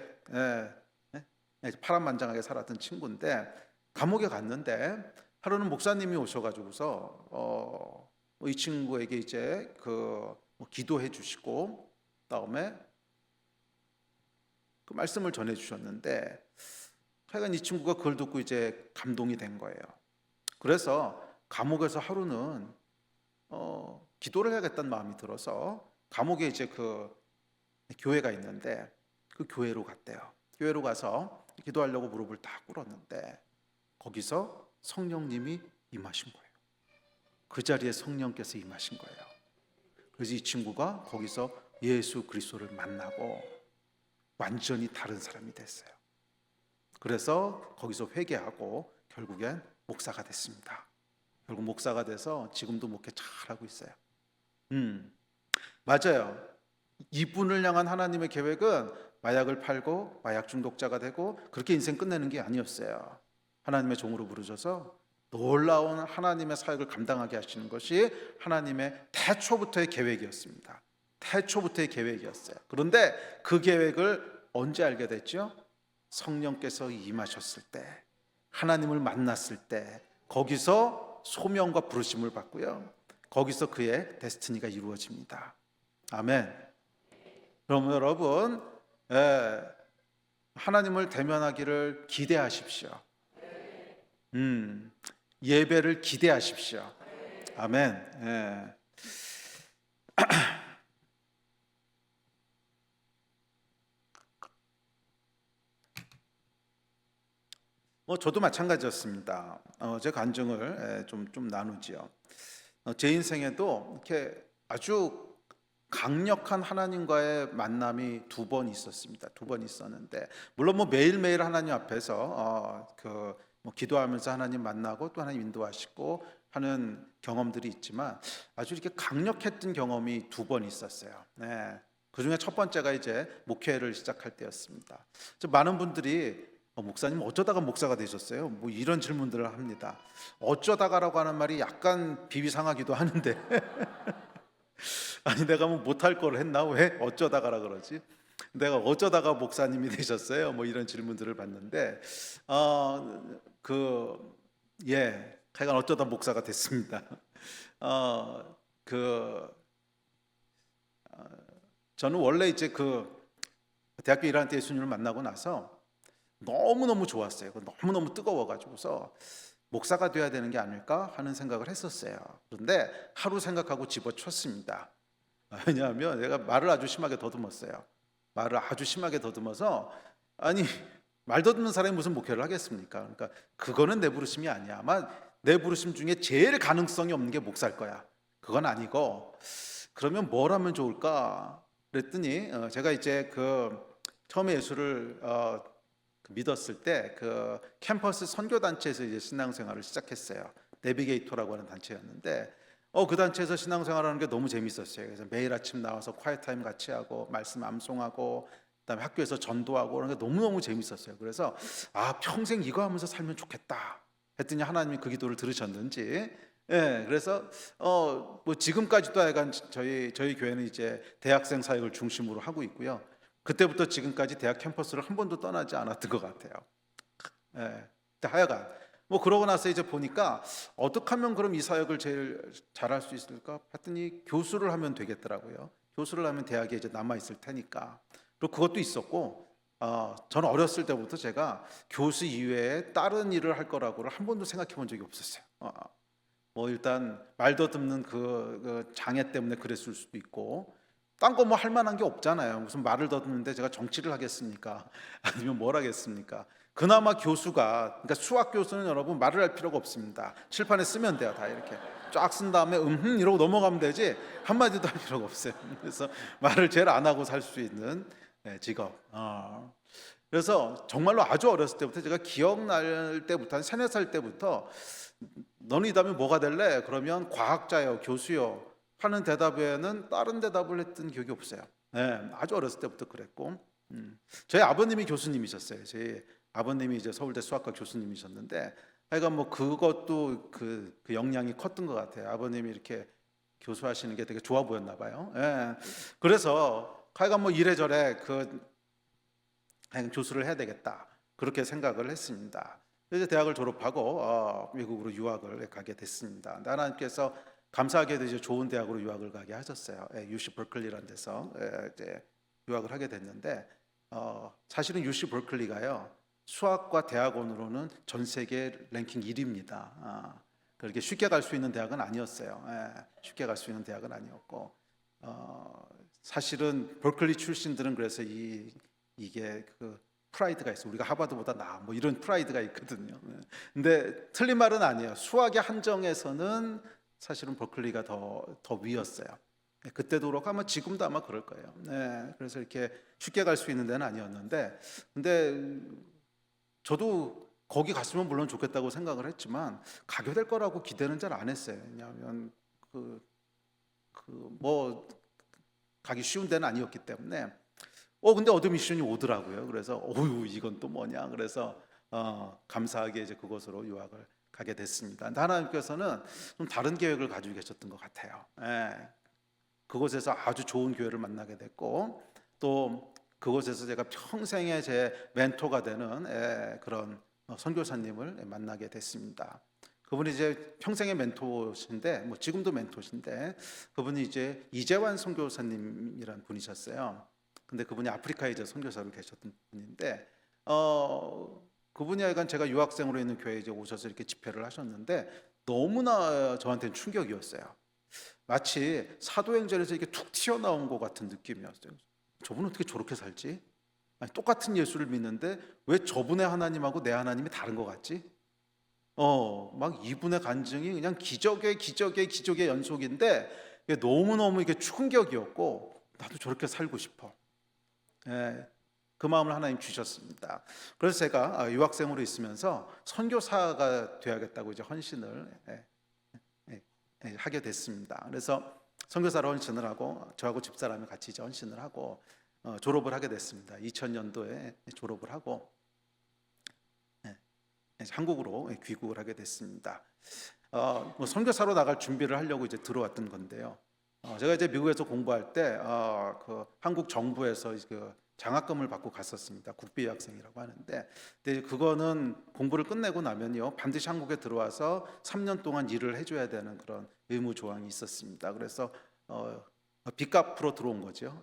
파란만장하게 살았던 친구인데 감옥에 갔는데 하루는 목사님이 오셔가지고서 이 친구에게 이제 뭐 기도해 주시고 다음에 그 말씀을 전해 주셨는데 하여간 이 친구가 그걸 듣고 이제 감동이 된 거예요. 그래서 감옥에서 하루는 기도를 해야겠다는 마음이 들어서 감옥에 이제 그 교회가 있는데 그 교회로 갔대요. 교회로 가서 기도하려고 무릎을 딱 꿇었는데 거기서 성령님이 임하신 거예요. 그 자리에 성령께서 임하신 거예요. 그래서 이 친구가 거기서 예수 그리스도를 만나고 완전히 다른 사람이 됐어요. 그래서 거기서 회개하고 결국엔 목사가 됐습니다. 결국 목사가 돼서 지금도 목회 잘하고 있어요. 맞아요. 이분을 향한 하나님의 계획은 마약을 팔고 마약 중독자가 되고 그렇게 인생 끝내는 게 아니었어요. 하나님의 종으로 부르셔서 놀라운 하나님의 사역을 감당하게 하시는 것이 하나님의 태초부터의 계획이었습니다. 태초부터의 계획이었어요. 그런데 그 계획을 언제 알게 됐죠? 성령께서 임하셨을 때, 하나님을 만났을 때 거기서 소명과 부르심을 받고요. 거기서 그의 데스티니가 이루어집니다. 아멘. 그럼 여러분 하나님을 대면하기를 기대하십시오. 예배를 기대하십시오. 아멘. 뭐 저도 마찬가지였습니다. 제 간증을 좀 나누지요. 제 인생에도 이렇게 아주 강력한 하나님과의 만남이 2번 있었습니다. 2번 있었는데 물론 뭐 매일매일 하나님 앞에서 뭐 기도하면서 하나님 만나고 또 하나님 인도하시고 하는 경험들이 있지만 아주 이렇게 강력했던 경험이 2번 있었어요. 그 중에 첫 번째가 이제 목회를 시작할 때였습니다. 많은 분들이 목사님 어쩌다가 목사가 되셨어요? 뭐 이런 질문들을 합니다. 어쩌다가라고 하는 말이 약간 비비상하기도 하는데 아니 내가 뭐 못할 걸 했나? 왜 어쩌다가라 그러지? 내가 어쩌다가 목사님이 되셨어요? 뭐 이런 질문들을 받는데 하여간 어쩌다 목사가 됐습니다. 저는 원래 이제 대학교 1학년 때 예수님을 만나고 나서 너무너무 좋았어요. 너무너무 뜨거워가지고서 목사가 돼야 되는 게 아닐까 하는 생각을 했었어요. 그런데 하루 생각하고 집어쳤습니다. 왜냐하면 내가 말을 아주 심하게 더듬었어요. 말을 아주 심하게 더듬어서 아니 말 더듬는 사람이 무슨 목회를 하겠습니까? 그러니까 그거는 내 부르심이 아니야. 아마 내 부르심 중에 제일 가능성이 없는 게 목사일 거야. 그건 아니고 그러면 뭘 하면 좋을까? 그랬더니 제가 이제 처음에 예수를 믿었을 때 캠퍼스 선교단체에서 이제 신앙생활을 시작했어요. 내비게이터라고 하는 단체였는데 그 단체에서 신앙생활하는 게 너무 재밌었어요. 그래서 매일 아침 나와서 콰이타임 같이 하고 말씀 암송하고 그다음에 학교에서 전도하고 그런 게 너무너무 재밌었어요. 그래서 평생 이거 하면서 살면 좋겠다 했더니 하나님이 그 기도를 들으셨는지 그래서 뭐 지금까지도 약간 저희 교회는 이제 대학생 사역을 중심으로 하고 있고요. 그때부터 지금까지 대학 캠퍼스를 한 번도 떠나지 않았던 것 같아요. 하여간 뭐 그러고 나서 이제 보니까 어떻게 하면 그럼 이 사역을 제일 잘할 수 있을까 했더니 교수를 하면 되겠더라고요. 교수를 하면 대학에 이제 남아 있을 테니까. 그리고 그것도 있었고, 저는 어렸을 때부터 제가 교수 이외에 다른 일을 할 거라고를 한 번도 생각해 본 적이 없었어요. 뭐 일단 말도 듣는 그 장애 때문에 그랬을 수도 있고. 딴 거 뭐 할 만한 게 없잖아요. 무슨 말을 더듬는데 제가 정치를 하겠습니까? 아니면 뭘 하겠습니까? 그나마 교수가, 그러니까 수학 교수는 여러분 말을 할 필요가 없습니다. 칠판에 쓰면 돼요. 다 이렇게 쫙 쓴 다음에 이러고 넘어가면 되지 한마디도 할 필요가 없어요. 그래서 말을 제일 안 하고 살 수 있는 직업. 그래서 정말로 아주 어렸을 때부터 제가 기억날 때부터 한 3, 4살 때부터 너는 이 다음에 뭐가 될래? 그러면 과학자요, 교수요 하는 대답에는 다른 대답을 했던 기억이 없어요. 아주 어렸을 때부터 그랬고 저희 아버님이 교수님이셨어요. 저희 아버님이 이제 서울대 수학과 교수님이셨는데 하여간 뭐 그것도 그 영향이 컸던 것 같아요. 아버님이 이렇게 교수하시는 게 되게 좋아 보였나 봐요. 예. 그래서 하여간 뭐 이래저래 교수를 해야 되겠다 그렇게 생각을 했습니다. 이제 대학을 졸업하고 미국으로 유학을 가게 됐습니다. 하나님께서 감사하게도 이제 좋은 대학으로 유학을 가게 하셨어요. UC 버클리라는 데서 이제 유학을 하게 됐는데 사실은 UC 버클리가요 수학과 대학원으로는 전 세계 랭킹 1위입니다. 그렇게 쉽게 갈 수 있는 대학은 아니었어요. 쉽게 갈 수 있는 대학은 아니었고 사실은 버클리 출신들은 그래서 이게 그 프라이드가 있어. 우리가 하버드보다 나아. 뭐 이런 프라이드가 있거든요. 근데 틀린 말은 아니에요. 수학의 한정에서는 사실은 버클리가 더 위였어요. 그때도 그렇고 아마 지금도 아마 그럴 거예요. 그래서 이렇게 쉽게 갈 수 있는 데는 아니었는데, 근데 저도 거기 갔으면 물론 좋겠다고 생각을 했지만 가게 될 거라고 기대는 잘 안 했어요. 왜냐하면 뭐 가기 쉬운 데는 아니었기 때문에. 근데 어드 미션이 오더라고요. 그래서 이건 또 뭐냐. 그래서 감사하게 이제 그곳으로 유학을 가게 됐습니다. 근데 하나님께서는 좀 다른 계획을 가지고 계셨던 것 같아요. 그곳에서 아주 좋은 교회를 만나게 됐고 또 그곳에서 제가 평생의 제 멘토가 되는 그런 선교사님을 만나게 됐습니다. 그분이 이제 평생의 멘토신데 뭐 지금도 멘토신데 그분이 이제 이재환 선교사님이라는 분이셨어요. 근데 그분이 아프리카에 이제 선교사로 계셨던 분인데 그분이 약간 제가 유학생으로 있는 교회에 이제 오셔서 이렇게 집회를 하셨는데 너무나 저한테는 충격이었어요. 마치 사도행전에서 이렇게 툭 튀어나온 것 같은 느낌이었어요. 저분은 어떻게 저렇게 살지? 아니, 똑같은 예수를 믿는데 왜 저분의 하나님하고 내 하나님이 다른 것 같지? 막 이분의 간증이 그냥 기적의 연속인데 너무너무 이게 충격이었고 나도 저렇게 살고 싶어. 그 마음을 하나님 주셨습니다. 그래서 제가 유학생으로 있으면서 선교사가 되어야겠다고 이제 헌신을 하게 됐습니다. 그래서 선교사로 헌신을 하고 저하고 집사람이 같이 이제 헌신을 하고 졸업을 하게 됐습니다. 2000년도에 졸업을 하고 한국으로 귀국을 하게 됐습니다. 뭐 선교사로 나갈 준비를 하려고 이제 들어왔던 건데요. 제가 이제 미국에서 공부할 때 그 한국 정부에서 그 장학금을 받고 갔었습니다. 국비 학생이라고 하는데, 근데 그거는 공부를 끝내고 나면요 반드시 한국에 들어와서 3년 동안 일을 해줘야 되는 그런 의무 조항이 있었습니다. 그래서 빚값으로 들어온 거죠.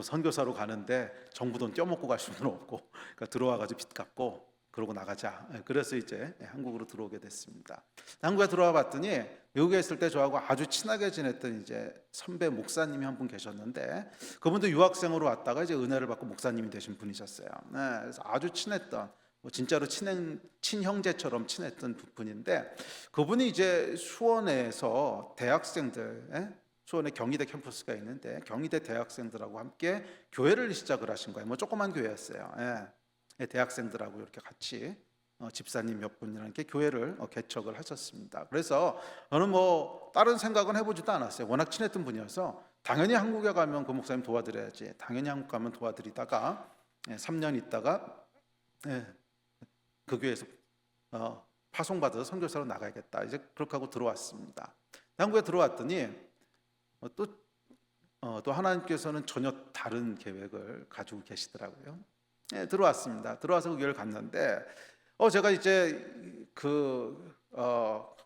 선교사로 가는데 정부 돈 떼먹고 갈 수는 없고, 그러니까 들어와가지고 빚 갚고 그러고 나가자. 그래서 이제 한국으로 들어오게 됐습니다. 한국에 들어와 봤더니 미국에 있을 때 저하고 아주 친하게 지냈던 이제 선배 목사님이 한 분 계셨는데 그분도 유학생으로 왔다가 이제 은혜를 받고 목사님이 되신 분이셨어요. 그래서 아주 친했던 진짜로 친형제처럼 친했던 분인데 그분이 이제 수원에서 대학생들 수원에 경희대 캠퍼스가 있는데 경희대 대학생들하고 함께 교회를 시작을 하신 거예요. 뭐 조그만 교회였어요. 대학생들하고 이렇게 같이 집사님 몇 분이랑 이렇게 교회를 개척을 하셨습니다. 그래서 저는 뭐 다른 생각은 해보지도 않았어요. 워낙 친했던 분이어서 당연히 한국에 가면 그 목사님 도와드려야지. 당연히 한국 가면 도와드리다가 3년 있다가 그 교회에서 파송받아서 선교사로 나가야겠다. 이제 그렇게 하고 들어왔습니다. 한국에 들어왔더니 또 하나님께서는 전혀 다른 계획을 가지고 계시더라고요. 들어왔습니다. 들어와서 그 교회를 갔는데 제가 이제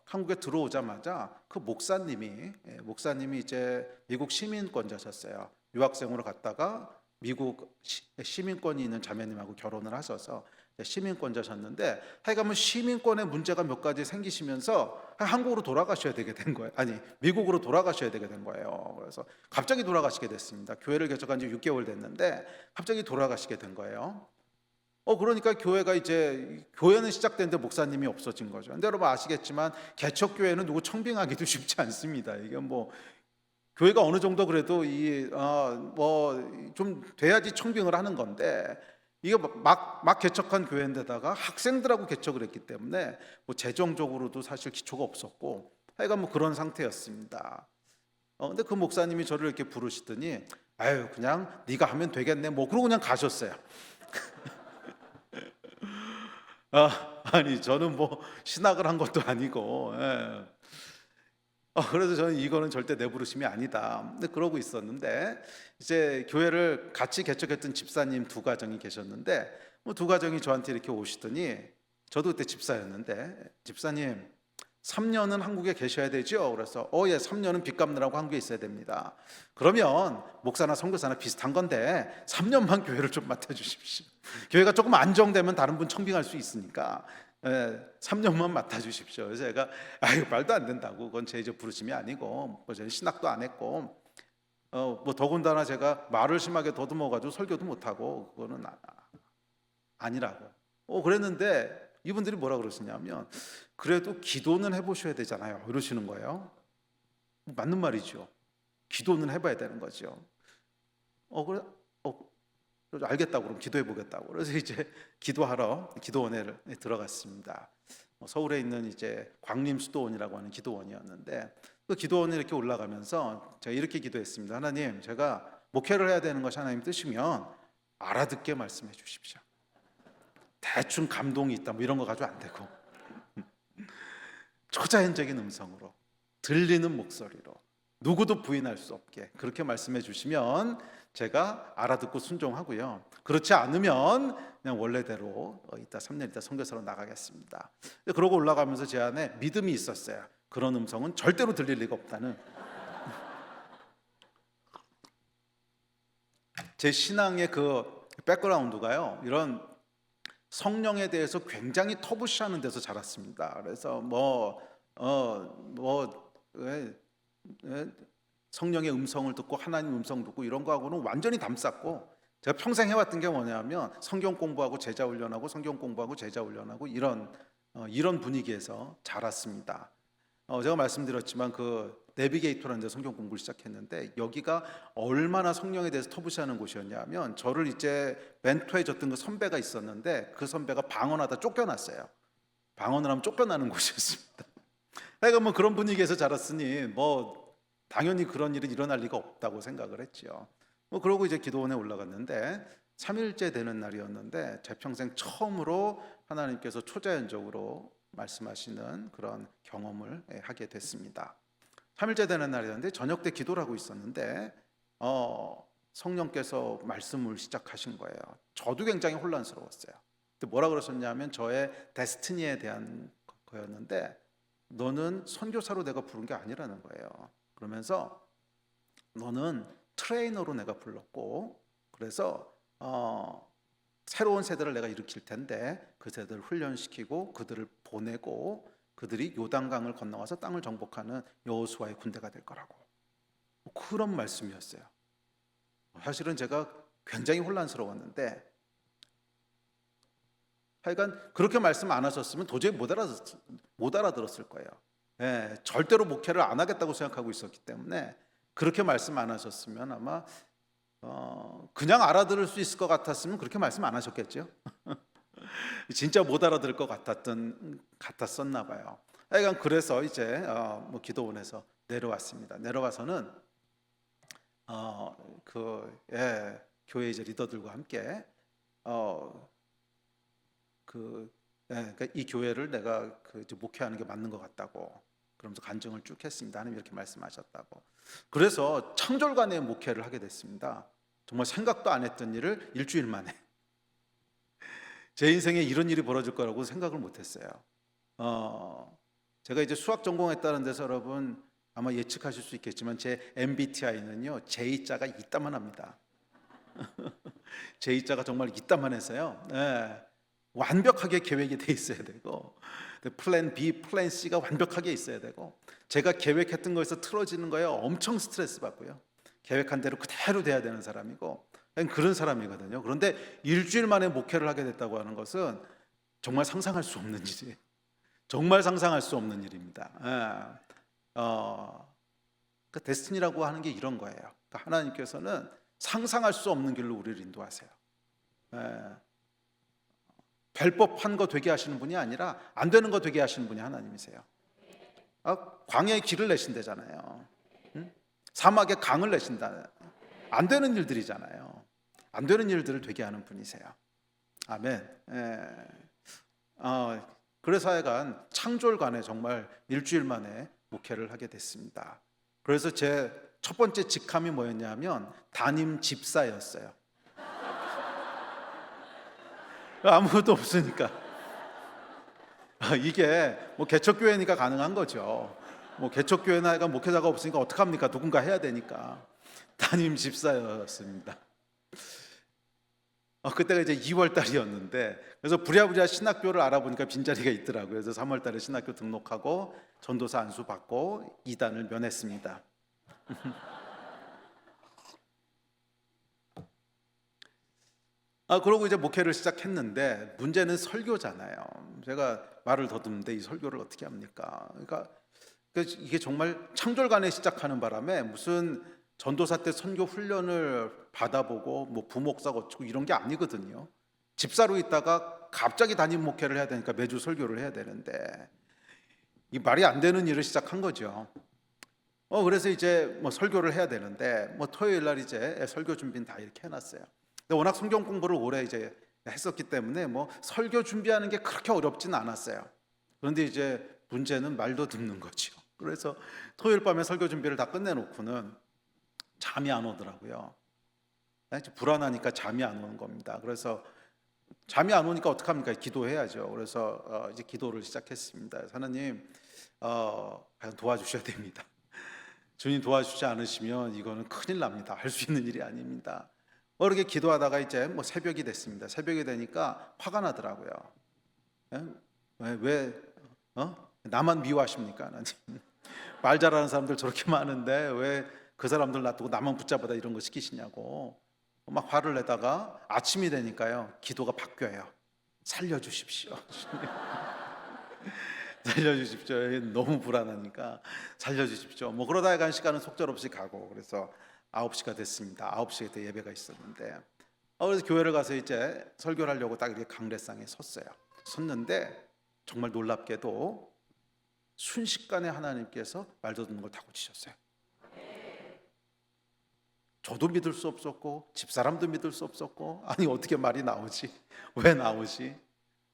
한국에 들어오자마자 그 목사님이 이제 미국 시민권자셨어요. 유학생으로 갔다가 미국 시민권이 있는 자매님하고 결혼을 하셔서 시민권자셨는데 하여간 시민권에 문제가 몇 가지 생기시면서 한국으로 돌아가셔야 되게 된 거예요. 아니 미국으로 돌아가셔야 되게 된 거예요. 그래서 갑자기 돌아가시게 됐습니다. 교회를 개척한 지 6개월 됐는데 갑자기 돌아가시게 된 거예요. 그러니까 교회는 시작됐는데 목사님이 없어진 거죠. 근데 여러분 아시겠지만 개척 교회는 누구 청빙하기도 쉽지 않습니다. 이게 뭐 교회가 어느 정도 그래도 좀 돼야지 청빙을 하는 건데 이게 막 개척한 교회인데다가 학생들하고 개척을 했기 때문에 뭐 재정적으로도 사실 기초가 없었고 하여간 뭐 그런 상태였습니다. 근데 그 목사님이 저를 이렇게 부르시더니 아유 그냥 네가 하면 되겠네 뭐 그러고 그냥 가셨어요. 아니 저는 뭐 신학을 한 것도 아니고 그래서 저는 이거는 절대 내 부르심이 아니다. 근데 그러고 있었는데 이제 교회를 같이 개척했던 집사님 두 가정이 계셨는데 두 가정이 저한테 이렇게 오시더니 저도 그때 집사였는데 집사님 3년은 한국에 계셔야 되죠? 그래서 예, 3년은 빚 갚느라고 한국에 있어야 됩니다. 그러면 목사나 선교사나 비슷한 건데 3년만 교회를 좀 맡아주십시오. 교회가 조금 안정되면 다른 분 청빙할 수 있으니까 3년만 맡아주십시오. 그래서 제가 아유 말도 안 된다고, 그건 제 이제 부르심이 아니고 뭐 저는 신학도 안 했고 뭐 더군다나 제가 말을 심하게 더듬어가지고 설교도 못하고 그거는 아니라고 그랬는데 이분들이 뭐라 그러시냐면 그래도 기도는 해보셔야 되잖아요 이러시는 거예요. 맞는 말이죠. 기도는 해봐야 되는 거죠. 그래 알겠다고 그럼 기도해 보겠다고. 그래서 이제 기도하러 기도원에 들어갔습니다. 서울에 있는 이제 광림수도원이라고 하는 기도원이었는데 그 기도원에 이렇게 올라가면서 제가 이렇게 기도했습니다. 하나님, 제가 목회를 해야 되는 것이 하나님 뜻이면 알아듣게 말씀해 주십시오. 대충 감동이 있다 뭐 이런 거 가지고 안 되고 초자연적인 음성으로 들리는 목소리로 누구도 부인할 수 없게 그렇게 말씀해 주시면 제가 알아듣고 순종하고요. 그렇지 않으면 그냥 원래대로 이따 3년 있다 선교사로 나가겠습니다. 그러고 올라가면서 제 안에 믿음이 있었어요. 그런 음성은 절대로 들릴 리가 없다는. 제 신앙의 그 백그라운드가요, 이런 성령에 대해서 굉장히 터부시하는 데서 자랐습니다. 그래서 성령의 음성을 듣고 하나님 음성 듣고 이런 거하고는 완전히 담쌌고, 제가 평생 해왔던 게 뭐냐면 성경 공부하고 제자 훈련하고 성경 공부하고 제자 훈련하고 이런 분위기에서 자랐습니다. 제가 말씀드렸지만 그 내비게이터라는 데 성경 공부를 시작했는데 여기가 얼마나 성령에 대해서 터부시하는 곳이었냐면 저를 이제 멘토해 줬던 그 선배가 있었는데 그 선배가 방언하다 쫓겨났어요. 방언을 하면 쫓겨나는 곳이었습니다. 그러니까 뭐 그런 분위기에서 자랐으니 뭐 당연히 그런 일이 일어날 리가 없다고 생각을 했죠. 뭐 그러고 이제 기도원에 올라갔는데 3일째 되는 날이었는데 제 평생 처음으로 하나님께서 초자연적으로 말씀하시는 그런 경험을 하게 됐습니다. 3일째 되는 날이었는데 저녁 때 기도를 하고 있었는데 성령께서 말씀을 시작하신 거예요. 저도 굉장히 혼란스러웠어요. 근데 뭐라 그러셨냐면 저의 데스티니에 대한 거였는데 너는 선교사로 내가 부른 게 아니라는 거예요. 그러면서 너는 트레이너로 내가 불렀고 그래서 새로운 세대를 내가 일으킬 텐데 그 세대를 훈련시키고 그들을 보내고 그들이 요단강을 건너와서 땅을 정복하는 여호수아의 군대가 될 거라고. 그런 말씀이었어요. 사실은 제가 굉장히 혼란스러웠는데 하여간 그렇게 말씀 안 하셨으면 도저히 못 알아들었을 거예요. 절대로 목회를 안 하겠다고 생각하고 있었기 때문에 그렇게 말씀 안 하셨으면 아마 그냥 알아들을 수 있을 것 같았으면 그렇게 말씀 안 하셨겠죠. 진짜 못 알아들을 것 같았었나 봐요. 하여간 그래서 이제 뭐 기도원에서 내려왔습니다. 내려와서는 교회 이제 리더들과 함께 그러니까 이 교회를 내가 이제 목회하는 게 맞는 것 같다고 그러면서 간증을 쭉 했습니다. 하나님 이렇게 말씀하셨다고. 그래서 창졸관의 목회를 하게 됐습니다. 정말 생각도 안 했던 일을 일주일 만에. 제 인생에 이런 일이 벌어질 거라고 생각을 못했어요. 제가 이제 수학 전공했다는 데서 여러분 아마 예측하실 수 있겠지만 제 MBTI는요 J자가 이따만 합니다. J자가 정말 이따만 해서요. 완벽하게 계획이 돼 있어야 되고 플랜 B, 플랜 C가 완벽하게 있어야 되고 제가 계획했던 거에서 틀어지는 거에 엄청 스트레스 받고요. 계획한 대로 그대로 돼야 되는 사람이고 그런 사람이거든요. 그런데 일주일 만에 목회를 하게 됐다고 하는 것은 정말 상상할 수 없는 일이에요. 정말 상상할 수 없는 일입니다. 그 데스티니라고 하는 게 이런 거예요. 그러니까 하나님께서는 상상할 수 없는 길로 우리를 인도하세요. 될 법한 거 되게 하시는 분이 아니라 안 되는 거 되게 하시는 분이 하나님이세요. 광야에 길을 내신다잖아요. 사막에 강을 내신다. 안 되는 일들이잖아요. 안 되는 일들을 되게 하는 분이세요. 아멘. 그래서 하여간 창졸관에 정말 일주일 만에 목회를 하게 됐습니다. 그래서 제 첫 번째 직함이 뭐였냐면 담임 집사였어요. 아무것도 없으니까. 이게 뭐 개척교회니까 가능한 거죠. 뭐 개척교회나 목회자가 없으니까 어떡합니까? 누군가 해야 되니까. 담임 집사였습니다. 그때가 이제 2월 달이었는데, 그래서 부랴부랴 신학교를 알아보니까 빈자리가 있더라고요. 그래서 3월 달에 신학교 등록하고 전도사 안수 받고 2단을 면했습니다. 그러고 이제 목회를 시작했는데 문제는 설교잖아요. 제가 말을 더듬는데 이 설교를 어떻게 합니까? 그러니까 이게 정말 창졸간에 시작하는 바람에 무슨 전도사 때 선교 훈련을 받아보고 뭐 부목사 거치고 이런 게 아니거든요. 집사로 있다가 갑자기 담임 목회를 해야 되니까 매주 설교를 해야 되는데 이 말이 안 되는 일을 시작한 거죠. 그래서 이제 뭐 설교를 해야 되는데 뭐 토요일 날 이제 설교 준비는 다 이렇게 해놨어요. 근데 워낙 성경 공부를 오래 이제 했었기 때문에 뭐 설교 준비하는 게 그렇게 어렵지는 않았어요. 그런데 이제 문제는 말도 듣는 거죠. 그래서 토요일 밤에 설교 준비를 다 끝내놓고는 잠이 안 오더라고요. 불안하니까 잠이 안 오는 겁니다. 그래서 잠이 안 오니까 어떡합니까? 기도해야죠. 그래서 이제 기도를 시작했습니다. 하나님, 과연 도와주셔야 됩니다. 주님 도와주지 않으시면 이거는 큰일 납니다. 할 수 있는 일이 아닙니다. 그렇게 기도하다가 이제 뭐 새벽이 됐습니다. 새벽이 되니까 화가 나더라고요. 왜 나만 미워하십니까? 하나님. 말 잘하는 사람들 저렇게 많은데 왜 그 사람들 놔두고 나만 붙잡아다 이런 거 시키시냐고 막 화를 내다가 아침이 되니까요 기도가 바뀌어요. 살려주십시오. 살려주십시오. 너무 불안하니까 살려주십시오. 뭐 그러다 간 시간은 속절없이 가고 그래서 9시가 됐습니다. 9시에 때 예배가 있었는데 그래서 교회를 가서 이제 설교를 하려고 딱 이렇게 강례상에 섰는데 정말 놀랍게도 순식간에 하나님께서 말도 듣는 걸 다 고치셨어요. 저도 믿을 수 없었고 집사람도 믿을 수 없었고 아니 어떻게 말이 나오지? 왜 나오지?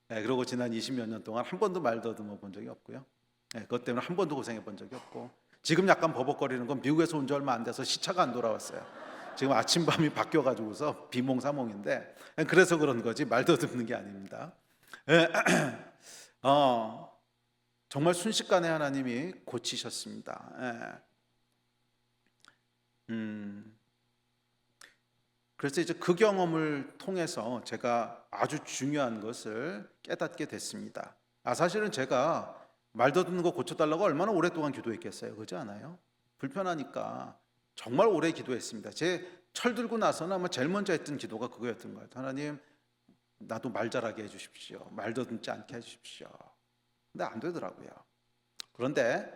그러고 지난 20몇 년 동안 한 번도 말 더듬어 본 적이 없고요. 그것 때문에 한 번도 고생해 본 적이 없고 지금 약간 버벅거리는 건 미국에서 온 지 얼마 안 돼서 시차가 안 돌아왔어요. 지금 아침밤이 바뀌어가지고서 비몽사몽인데 그래서 그런 거지 말 더듬는 게 아닙니다. 정말 순식간에 하나님이 고치셨습니다. 그래서 이제 그 경험을 통해서 제가 아주 중요한 것을 깨닫게 됐습니다. 사실은 제가 말 더듬는 거 고쳐달라고 얼마나 오랫동안 기도했겠어요. 그렇지 않아요? 불편하니까 정말 오래 기도했습니다. 제 철들고 나서는 아마 제일 먼저 했던 기도가 그거였던 것 같아요. 하나님 나도 말 잘하게 해주십시오. 말 더듬지 않게 해주십시오. 근데 안 되더라고요. 그런데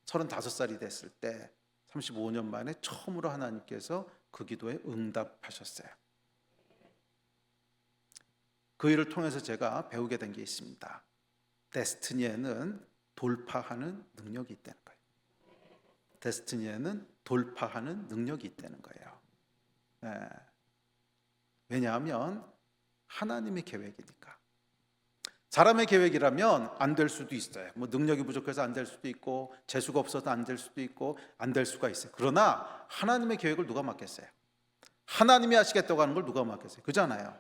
35살이 됐을 때 35년 만에 처음으로 하나님께서 그 기도에 응답하셨어요. 그 일을 통해서 제가 배우게 된 게 있습니다. 데스티니에는 돌파하는 능력이 있다는 거예요. 데스티니에는 돌파하는 능력이 있다는 거예요. 왜냐하면 하나님의 계획이니까. 사람의 계획이라면 안 될 수도 있어요. 뭐 능력이 부족해서 안 될 수도 있고 재수가 없어서 안 될 수도 있고 안 될 수가 있어요. 그러나 하나님의 계획을 누가 맡겠어요? 하나님이 하시겠다고 하는 걸 누가 맡겠어요? 그잖아요.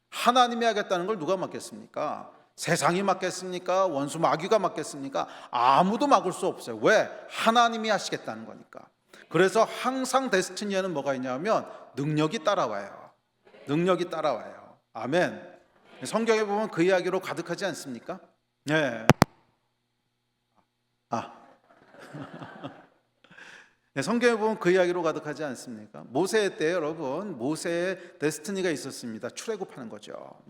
하나님이 하겠다는 걸 누가 맡겠습니까? 세상이 맡겠습니까? 원수 마귀가 맡겠습니까? 아무도 막을 수 없어요. 왜? 하나님이 하시겠다는 거니까. 그래서 항상 데스티니에는 뭐가 있냐면 능력이 따라와요. 능력이 따라와요. 아멘. 성경에 보면 그 이야기로 가득하지 않습니까? 네. 성경에 보면 그 이야기로 가득하지 않습니까? 모세 때 여러분 모세의 데스티니가 있었습니다. 출애굽하는 거죠.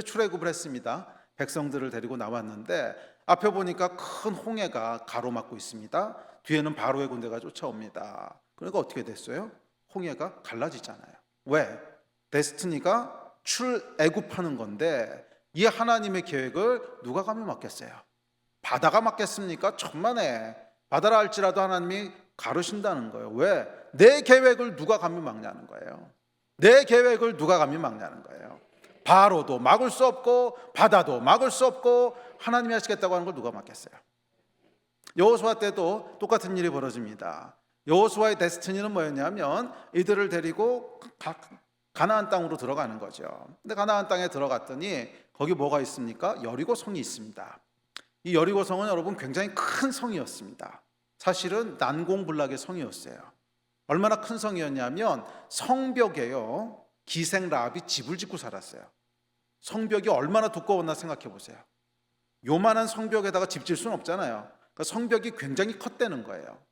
출애굽을 했습니다. 백성들을 데리고 나왔는데 앞에 보니까 큰 홍해가 가로막고 있습니다. 뒤에는 바로의 군대가 쫓아옵니다. 그러니까 어떻게 됐어요? 홍해가 갈라지잖아요. 왜? 데스티니가 출애굽하는 건데 이 하나님의 계획을 누가 감히 막겠어요? 바다가 막겠습니까? 천만에. 바다라 할지라도 하나님이 가르신다는 거예요. 왜? 내 계획을 누가 감히 막냐는 거예요. 내 계획을 누가 감히 막냐는 거예요. 바로도 막을 수 없고 바다도 막을 수 없고 하나님이 하시겠다고 하는 걸 누가 막겠어요? 여호수아 때도 똑같은 일이 벌어집니다. 여호수아의 데스티니는 뭐였냐면 이들을 데리고 가나안 땅으로 들어가는 거죠. 근데 가나안 땅에 들어갔더니 거기 뭐가 있습니까? 여리고 성이 있습니다. 이 여리고 성은 여러분 굉장히 큰 성이었습니다. 사실은 난공불락의 성이었어요. 얼마나 큰 성이었냐면 성벽에요, 기생 라합이 집을 짓고 살았어요. 성벽이 얼마나 두꺼웠나 생각해 보세요. 요만한 성벽에다가 집 질 수는 없잖아요. 그러니까 성벽이 굉장히 컸다는 거예요.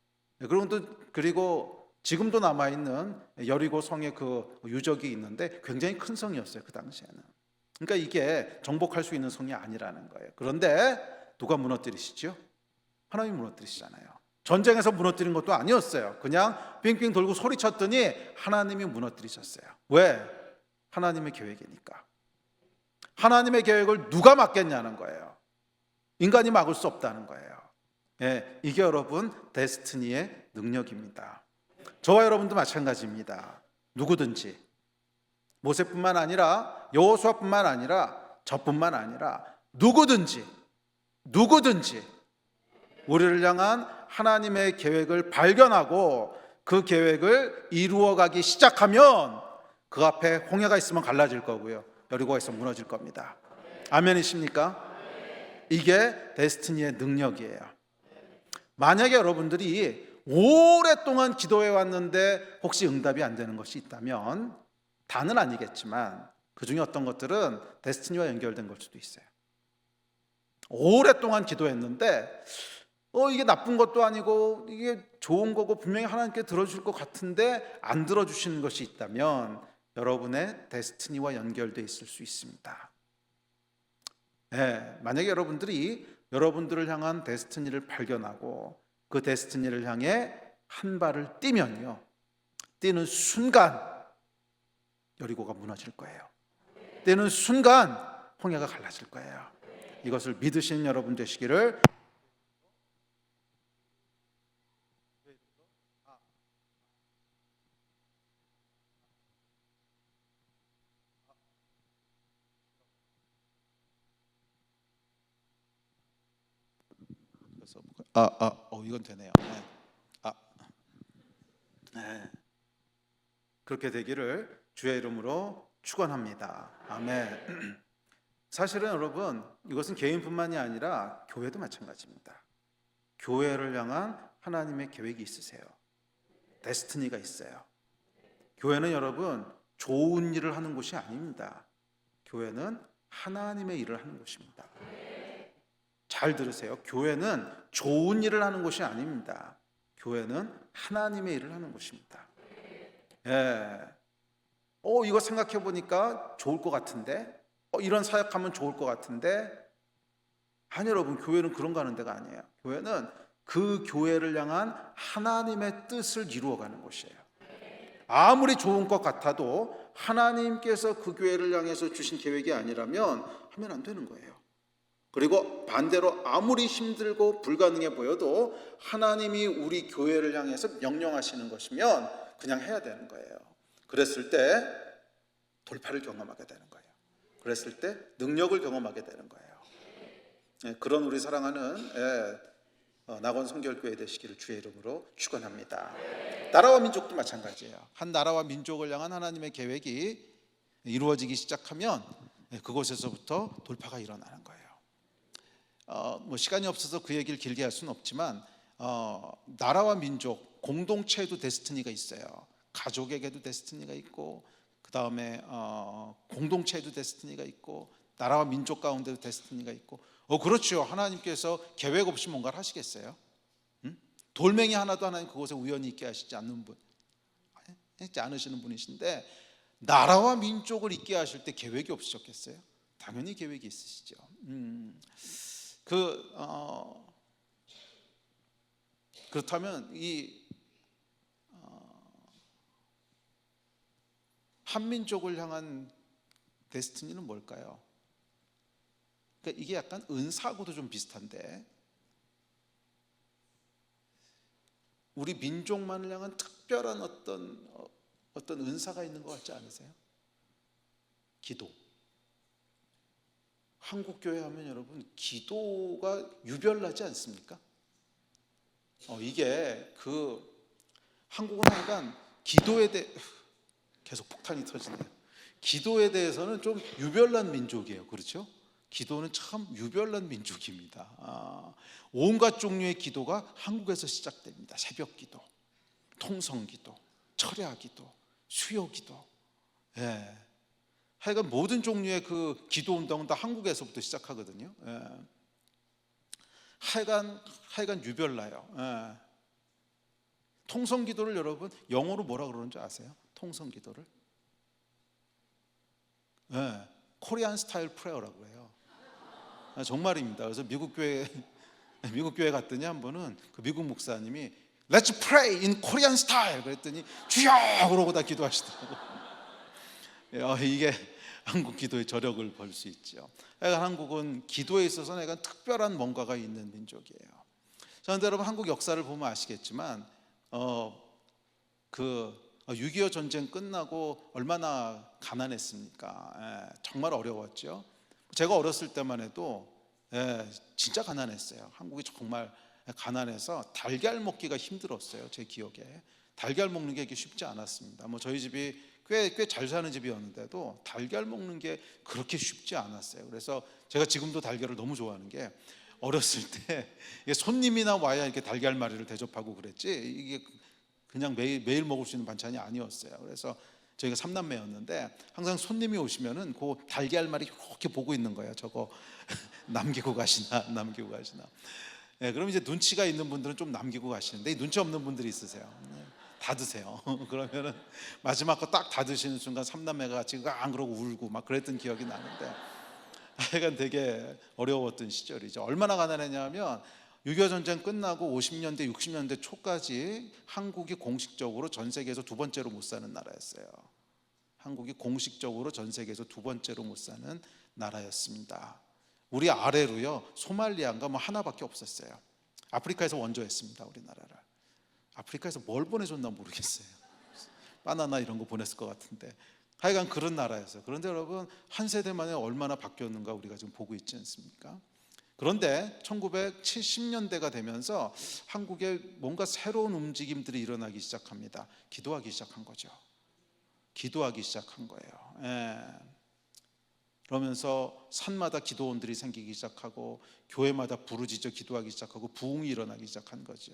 그리고 지금도 남아있는 여리고 성의 그 유적이 있는데 굉장히 큰 성이었어요, 그 당시에는. 그러니까 이게 정복할 수 있는 성이 아니라는 거예요. 그런데 누가 무너뜨리시죠? 하나님이 무너뜨리시잖아요. 전쟁에서 무너뜨린 것도 아니었어요. 그냥 빙빙 돌고 소리쳤더니 하나님이 무너뜨리셨어요. 왜? 하나님의 계획이니까. 하나님의 계획을 누가 막겠냐는 거예요. 인간이 막을 수 없다는 거예요. 예, 이게 여러분 데스티니의 능력입니다. 저와 여러분도 마찬가지입니다. 누구든지 모세뿐만 아니라 여호수아뿐만 아니라 저뿐만 아니라 누구든지 우리를 향한 하나님의 계획을 발견하고 그 계획을 이루어가기 시작하면 그 앞에 홍해가 있으면 갈라질 거고요, 여리고가 있으면 무너질 겁니다. 아멘이십니까? 이게 데스티니의 능력이에요. 만약에 여러분들이 오랫동안 기도해 왔는데 혹시 응답이 안 되는 것이 있다면, 다는 아니겠지만 그 중에 어떤 것들은 데스티니와 연결된 걸 수도 있어요. 오랫동안 기도했는데 이게 나쁜 것도 아니고 이게 좋은 거고 분명히 하나님께 들어줄 것 같은데 안 들어주시는 것이 있다면 여러분의 데스티니와 연결되어 있을 수 있습니다. 네, 만약에 여러분들을 향한 데스티니를 발견하고 그 데스티니를 향해 한 발을 뛰면요, 뛰는 순간 여리고가 무너질 거예요. 뛰는 순간 홍해가 갈라질 거예요. 이것을 믿으시는 여러분 되시기를. 이건 되네요. 네. 네. 그렇게 되기를 주의 이름으로 축원합니다. 아멘. 사실은 여러분 이것은 개인뿐만이 아니라 교회도 마찬가지입니다. 교회를 향한 하나님의 계획이 있으세요. 데스티니가 있어요. 교회는 여러분 좋은 일을 하는 곳이 아닙니다. 교회는 하나님의 일을 하는 곳입니다. 잘 들으세요. 교회는 좋은 일을 하는 곳이 아닙니다. 교회는 하나님의 일을 하는 곳입니다. 예. 이거 생각해 보니까 좋을 것 같은데, 이런 사역하면 좋을 것 같은데, 아니 여러분, 교회는 그런 거 하는 데가 아니에요. 교회는 그 교회를 향한 하나님의 뜻을 이루어가는 곳이에요. 아무리 좋은 것 같아도 하나님께서 그 교회를 향해서 주신 계획이 아니라면 하면 안 되는 거예요. 그리고 반대로 아무리 힘들고 불가능해 보여도 하나님이 우리 교회를 향해서 명령하시는 것이면 그냥 해야 되는 거예요. 그랬을 때 돌파를 경험하게 되는 거예요. 그랬을 때 능력을 경험하게 되는 거예요. 그런 우리 사랑하는 낙원 성결교회 되시기를 주의 이름으로 축원합니다. 나라와 민족도 마찬가지예요. 한 나라와 민족을 향한 하나님의 계획이 이루어지기 시작하면 그곳에서부터 돌파가 일어나는 거예요. 시간이 없어서 그 얘기를 길게 할 수는 없지만 나라와 민족 공동체에도 데스티니가 있어요. 가족에게도 데스티니가 있고, 그 다음에 공동체에도 데스티니가 있고, 나라와 민족 가운데도 데스티니가 있고. 그렇죠. 하나님께서 계획 없이 뭔가를 하시겠어요? 돌멩이 하나도 하나님 그곳에 우연히 있게 하시지 않으시는 분이신데, 나라와 민족을 있게 하실 때 계획이 없으셨겠어요? 당연히 계획이 있으시죠. 그렇다면 이 한민족을 향한 데스티니는 뭘까요? 그러니까 이게 약간 은사하고도 좀 비슷한데, 우리 민족만을 향한 특별한 어떤 은사가 있는 것 같지 않으세요? 기도. 한국 교회 하면 여러분 기도가 유별나지 않습니까? 이게 한국은 하여간 기도에 대해 계속 폭탄이 터지네요. 기도에 대해서는 좀 유별난 민족이에요. 그렇죠? 기도는 참 유별난 민족입니다. 온갖 종류의 기도가 한국에서 시작됩니다. 새벽 기도, 통성 기도, 철야 기도, 수요 기도. 예. 하여간 모든 종류의 기도 운동은 다 한국에서부터 시작하거든요. 예. 하여간 유별나요. 예. 통성 기도를 여러분 영어로 뭐라 그러는 줄 아세요? 통성 기도를? 예. 코리안 스타일 프레어라고 해요. 정말입니다. 그래서 미국 교회 갔더니 한 번은 그 미국 목사님이 Let's pray in Korean style 그랬더니 주여 그러고 다 기도하시더라고요. 이게 한국 기도의 저력을 볼 수 있죠. 그러니까 한국은 기도에 있어서는 약간 특별한 뭔가가 있는 민족이에요. 그런데 여러분 한국 역사를 보면 아시겠지만 6.25 전쟁 끝나고 얼마나 가난했습니까? 정말 어려웠죠. 제가 어렸을 때만 해도 진짜 가난했어요. 한국이 정말 가난해서 달걀 먹기가 힘들었어요. 제 기억에 달걀 먹는 게 쉽지 않았습니다. 저희 집이 꽤 잘 사는 집이었는데도 달걀 먹는 게 그렇게 쉽지 않았어요. 그래서 제가 지금도 달걀을 너무 좋아하는 게 어렸을 때 손님이나 와야 이렇게 달걀말이를 대접하고 그랬지 이게 그냥 매일 먹을 수 있는 반찬이 아니었어요. 그래서 저희가 3남매였는데 항상 손님이 오시면은 그 달걀말이 이렇게 보고 있는 거예요. 저거 남기고 가시나. 그럼 이제 눈치가 있는 분들은 좀 남기고 가시는데 눈치 없는 분들이 있으세요. 다 드세요. 그러면은 마지막 거 딱 다 드시는 순간 3남매가 같이 안 그러고 울고 막 그랬던 기억이 나는데 하여간 되게 어려웠던 시절이죠. 얼마나 가난했냐면 6.25 전쟁 끝나고 50년대 60년대 초까지 한국이 공식적으로 전 세계에서 두 번째로 못 사는 나라였어요. 한국이 공식적으로 전 세계에서 두 번째로 못 사는 나라였습니다. 우리 아래로요 소말리아인가 하나밖에 없었어요. 아프리카에서 원조했습니다. 우리나라를. 아프리카에서 뭘 보내줬나 모르겠어요. 바나나 이런 거 보냈을 것 같은데 하여간 그런 나라였어요. 그런데 여러분 한 세대 만에 얼마나 바뀌었는가 우리가 지금 보고 있지 않습니까? 그런데 1970년대가 되면서 한국에 뭔가 새로운 움직임들이 일어나기 시작합니다. 기도하기 시작한 거죠. 기도하기 시작한 거예요. 그러면서 산마다 기도원들이 생기기 시작하고 교회마다 부르짖어 기도하기 시작하고 부흥이 일어나기 시작한 거죠.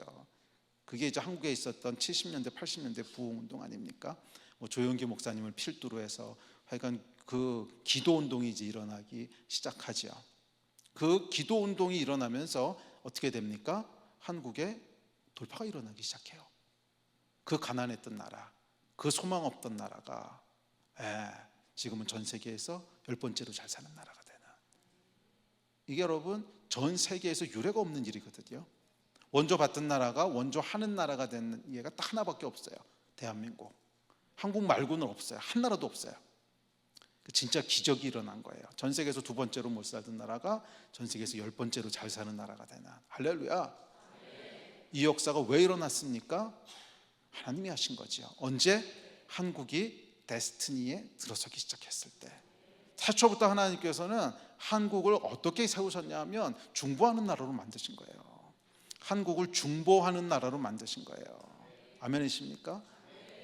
그게 이제 한국에 있었던 70년대 80년대 부흥운동 아닙니까? 조용기 목사님을 필두로 해서 하여간 그 기도운동이 이제 일어나기 시작하죠. 그 기도운동이 일어나면서 어떻게 됩니까? 한국에 돌파가 일어나기 시작해요. 그 가난했던 나라, 그 소망 없던 나라가 지금은 전 세계에서 10번째로 잘 사는 나라가 되는, 이게 여러분 전 세계에서 유례가 없는 일이거든요. 원조 받던 나라가 원조 하는 나라가 된 예가 딱 하나밖에 없어요. 대한민국. 한국 말고는 없어요. 한 나라도 없어요. 진짜 기적이 일어난 거예요. 전 세계에서 두 번째로 못 살던 나라가 전 세계에서 10번째로 잘 사는 나라가 되는. 할렐루야. 이 역사가 왜 일어났습니까? 하나님이 하신 거죠. 언제? 한국이 데스티니에 들어서기 시작했을 때. 태초부터 하나님께서는 한국을 어떻게 세우셨냐면 중보하는 나라로 만드신 거예요. 한국을 중보하는 나라로 만드신 거예요. 아멘이십니까?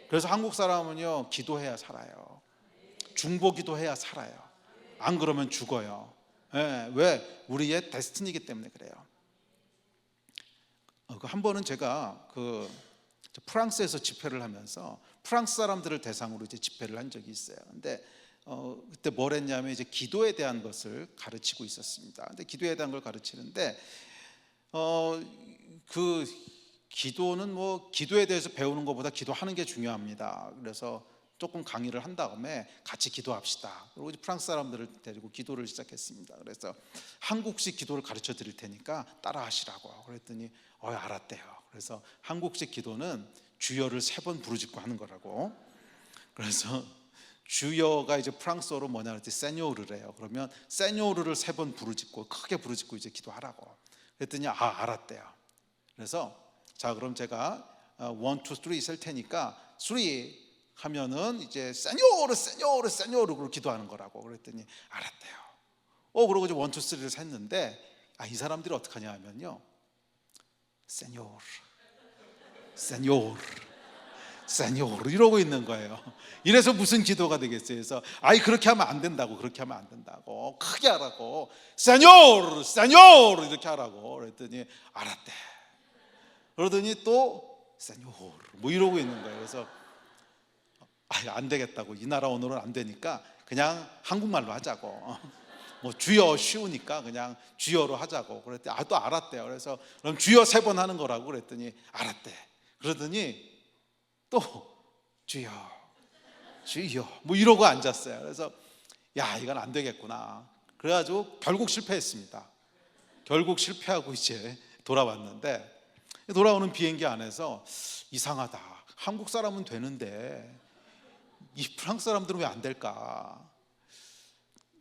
그래서 한국 사람은요 기도해야 살아요. 중보 기도해야 살아요. 안 그러면 죽어요. 왜? 우리의 데스티니이기 때문에 그래요. 한 번은 제가 프랑스에서 집회를 하면서 프랑스 사람들을 대상으로 이제 집회를 한 적이 있어요. 근데 그때 뭘 했냐면 이제 기도에 대한 것을 가르치고 있었습니다. 근데 기도에 대한 걸 가르치는데 그 기도는 기도에 대해서 배우는 것보다 기도하는 게 중요합니다. 그래서 조금 강의를 한 다음에 같이 기도합시다. 그리고 프랑스 사람들을 데리고 기도를 시작했습니다. 그래서 한국식 기도를 가르쳐 드릴 테니까 따라 하시라고 그랬더니 알았대요. 그래서 한국식 기도는 주여를 3번 부르짖고 하는 거라고. 그래서 주여가 이제 프랑스어로 뭐냐 그랬더니 세뇨르래요. 그러면 세뇨르를 3번 부르짖고 크게 부르짖고 이제 기도하라고. 그랬더니 알았대요. 그래서 자 그럼 제가 1, 2, 3 셀 테니까 3 하면은 이제 세뇨르 세뇨르 세뇨르 그러고 기도하는 거라고. 그랬더니 알았대요. 그러고 이제 1, 2, 3를 셌는데 이 사람들이 어떻게 하냐 하면요 세뇨르 세뇨르, 세뇨르 이러고 있는 거예요. 이래서 무슨 기도가 되겠어요? 그래서 아이 그렇게 하면 안 된다고, 그렇게 하면 안 된다고, 크게 하라고, 세뇨르, 세뇨르 이렇게 하라고 그랬더니 알았대. 그러더니 또 세뇨르 뭐 이러고 있는 거예요. 그래서 안 되겠다고, 이 나라 언어는 안 되니까 그냥 한국말로 하자고. 뭐 주여 쉬우니까 그냥 주여로 하자고 그랬더니 또 알았대요. 그래서 그럼 주여 3번 하는 거라고 그랬더니 알았대. 그러더니 또 주여 주여 뭐 이러고 앉았어요. 그래서 야 이건 안 되겠구나. 그래가지고 결국 실패했습니다. 결국 실패하고 이제 돌아왔는데, 돌아오는 비행기 안에서 이상하다, 한국 사람은 되는데 이 프랑스 사람들은 왜 안 될까,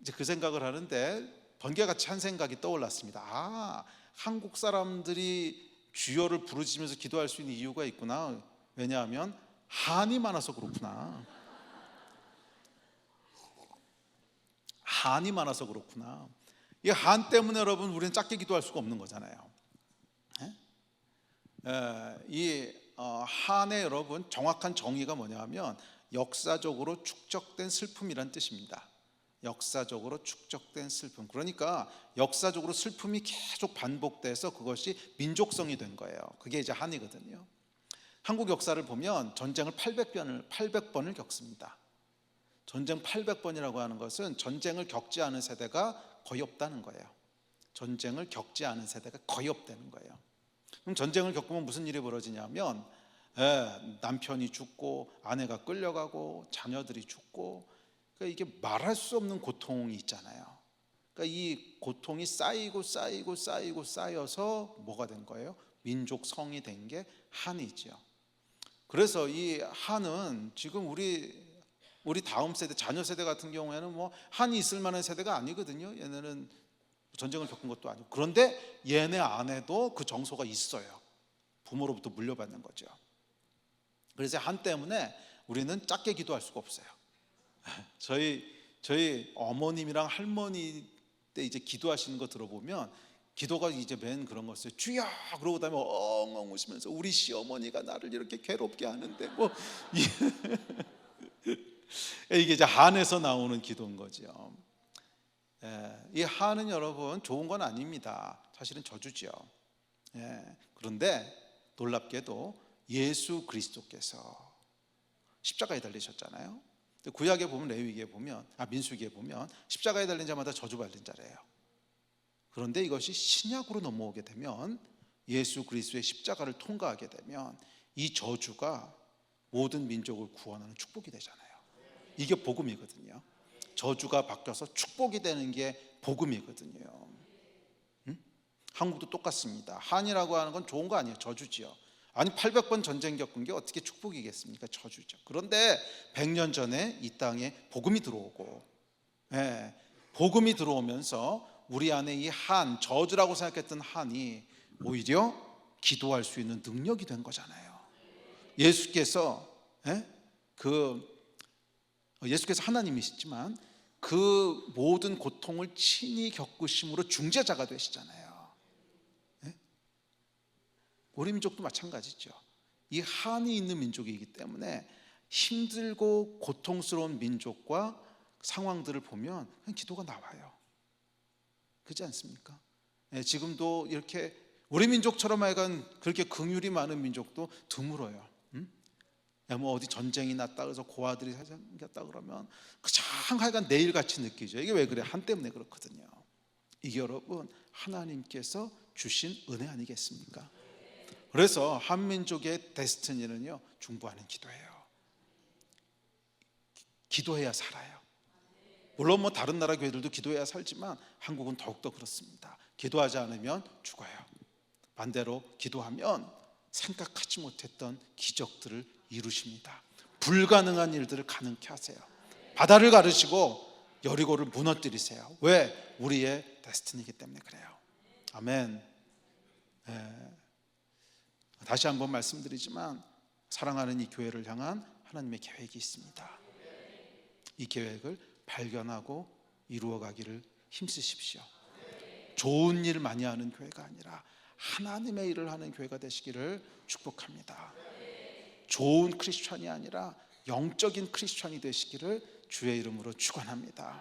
이제 그 생각을 하는데 번개같이 한 생각이 떠올랐습니다. 한국 사람들이 주여를 부르짖으면서 기도할 수 있는 이유가 있구나. 왜냐하면 한이 많아서 그렇구나. 한이 많아서 그렇구나. 이 한 때문에 여러분 우리는 작게 기도할 수가 없는 거잖아요. 이 한의 여러분 정확한 정의가 뭐냐면 역사적으로 축적된 슬픔이란 뜻입니다. 역사적으로 축적된 슬픔. 그러니까 역사적으로 슬픔이 계속 반복돼서 그것이 민족성이 된 거예요. 그게 이제 한이거든요. 한국 역사를 보면 전쟁을 800번을 겪습니다. 전쟁 800번이라고 하는 것은 전쟁을 겪지 않은 세대가 거의 없다는 거예요. 전쟁을 겪지 않은 세대가 거의 없다는 거예요. 그럼 전쟁을 겪으면 무슨 일이 벌어지냐면 남편이 죽고 아내가 끌려가고 자녀들이 죽고, 그러니까 이게 말할 수 없는 고통이 있잖아요. 그러니까 이 고통이 쌓이고 쌓여서 뭐가 된 거예요? 민족성이 된 게 한이죠. 그래서 이 한은 지금 우리 다음 세대, 자녀 세대 같은 경우에는 뭐 한이 있을 만한 세대가 아니거든요. 얘네는 전쟁을 겪은 것도 아니고. 그런데 얘네 안에도 그 정서가 있어요. 부모로부터 물려받는 거죠. 그래서 한 때문에 우리는 작게 기도할 수가 없어요. 저희 어머님이랑 할머니 때 이제 기도하시는 거 들어보면 기도가 이제 맨 그런 거였어요. 주여 그러고 다음에 엉엉 우시면서 우리 시어머니가 나를 이렇게 괴롭게 하는데 뭐 이게 이제 한에서 나오는 기도인 거죠. 이 한은 여러분 좋은 건 아닙니다. 사실은 저주죠. 그런데 놀랍게도 예수 그리스도께서 십자가에 달리셨잖아요. 구약에 보면, 레위기에 보면, 민수기에 보면 십자가에 달린 자마다 저주받는 자래요. 그런데 이것이 신약으로 넘어오게 되면, 예수 그리스도의 십자가를 통과하게 되면 이 저주가 모든 민족을 구원하는 축복이 되잖아요. 이게 복음이거든요. 저주가 바뀌어서 축복이 되는 게 복음이거든요. 한국도 똑같습니다. 한이라고 하는 건 좋은 거 아니에요. 저주지요. 아니 800번 전쟁 겪은 게 어떻게 축복이겠습니까? 저주죠. 그런데 100년 전에 이 땅에 복음이 들어오고, 복음이 들어오면서 우리 안에 이 한, 저주라고 생각했던 한이 오히려 기도할 수 있는 능력이 된 거잖아요. 예수께서 예수께서 하나님이시지만 그 모든 고통을 친히 겪으심으로 중재자가 되시잖아요. 우리 민족도 마찬가지죠. 이 한이 있는 민족이기 때문에 힘들고 고통스러운 민족과 상황들을 보면 그냥 기도가 나와요. 그렇지 않습니까? 지금도 이렇게 우리 민족처럼 하여간 그렇게 긍휼이 많은 민족도 드물어요. 뭐 어디 전쟁이 났다 그래서 고아들이 생겼다 그러면 그냥 하여간 내일같이 느끼죠. 이게 왜 그래? 한 때문에 그렇거든요. 이게 여러분 하나님께서 주신 은혜 아니겠습니까? 그래서 한민족의 데스티니는요 중보하는 기도예요. 기도해야 살아요. 물론 뭐 다른 나라 교회들도 기도해야 살지만 한국은 더욱더 그렇습니다. 기도하지 않으면 죽어요. 반대로 기도하면 생각하지 못했던 기적들을 이루십니다. 불가능한 일들을 가능케 하세요. 바다를 가르시고 여리고를 무너뜨리세요. 왜? 우리의 데스티니이기 때문에 그래요. 아멘. 다시 한번 말씀드리지만 사랑하는 이 교회를 향한 하나님의 계획이 있습니다. 이 계획을 발견하고 이루어가기를 힘쓰십시오. 좋은 일 많이 하는 교회가 아니라 하나님의 일을 하는 교회가 되시기를 축복합니다. 좋은 크리스천이 아니라 영적인 크리스천이 되시기를 주의 이름으로 축원합니다.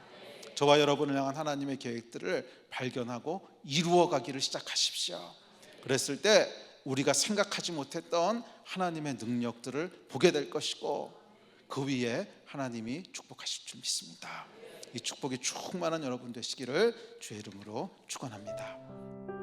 저와 여러분을 향한 하나님의 계획들을 발견하고 이루어가기를 시작하십시오. 그랬을 때 우리가 생각하지 못했던 하나님의 능력들을 보게 될 것이고 그 위에 하나님이 축복하실 줄 믿습니다. 이 축복이 충만한 여러분 되시기를 주의 이름으로 축원합니다.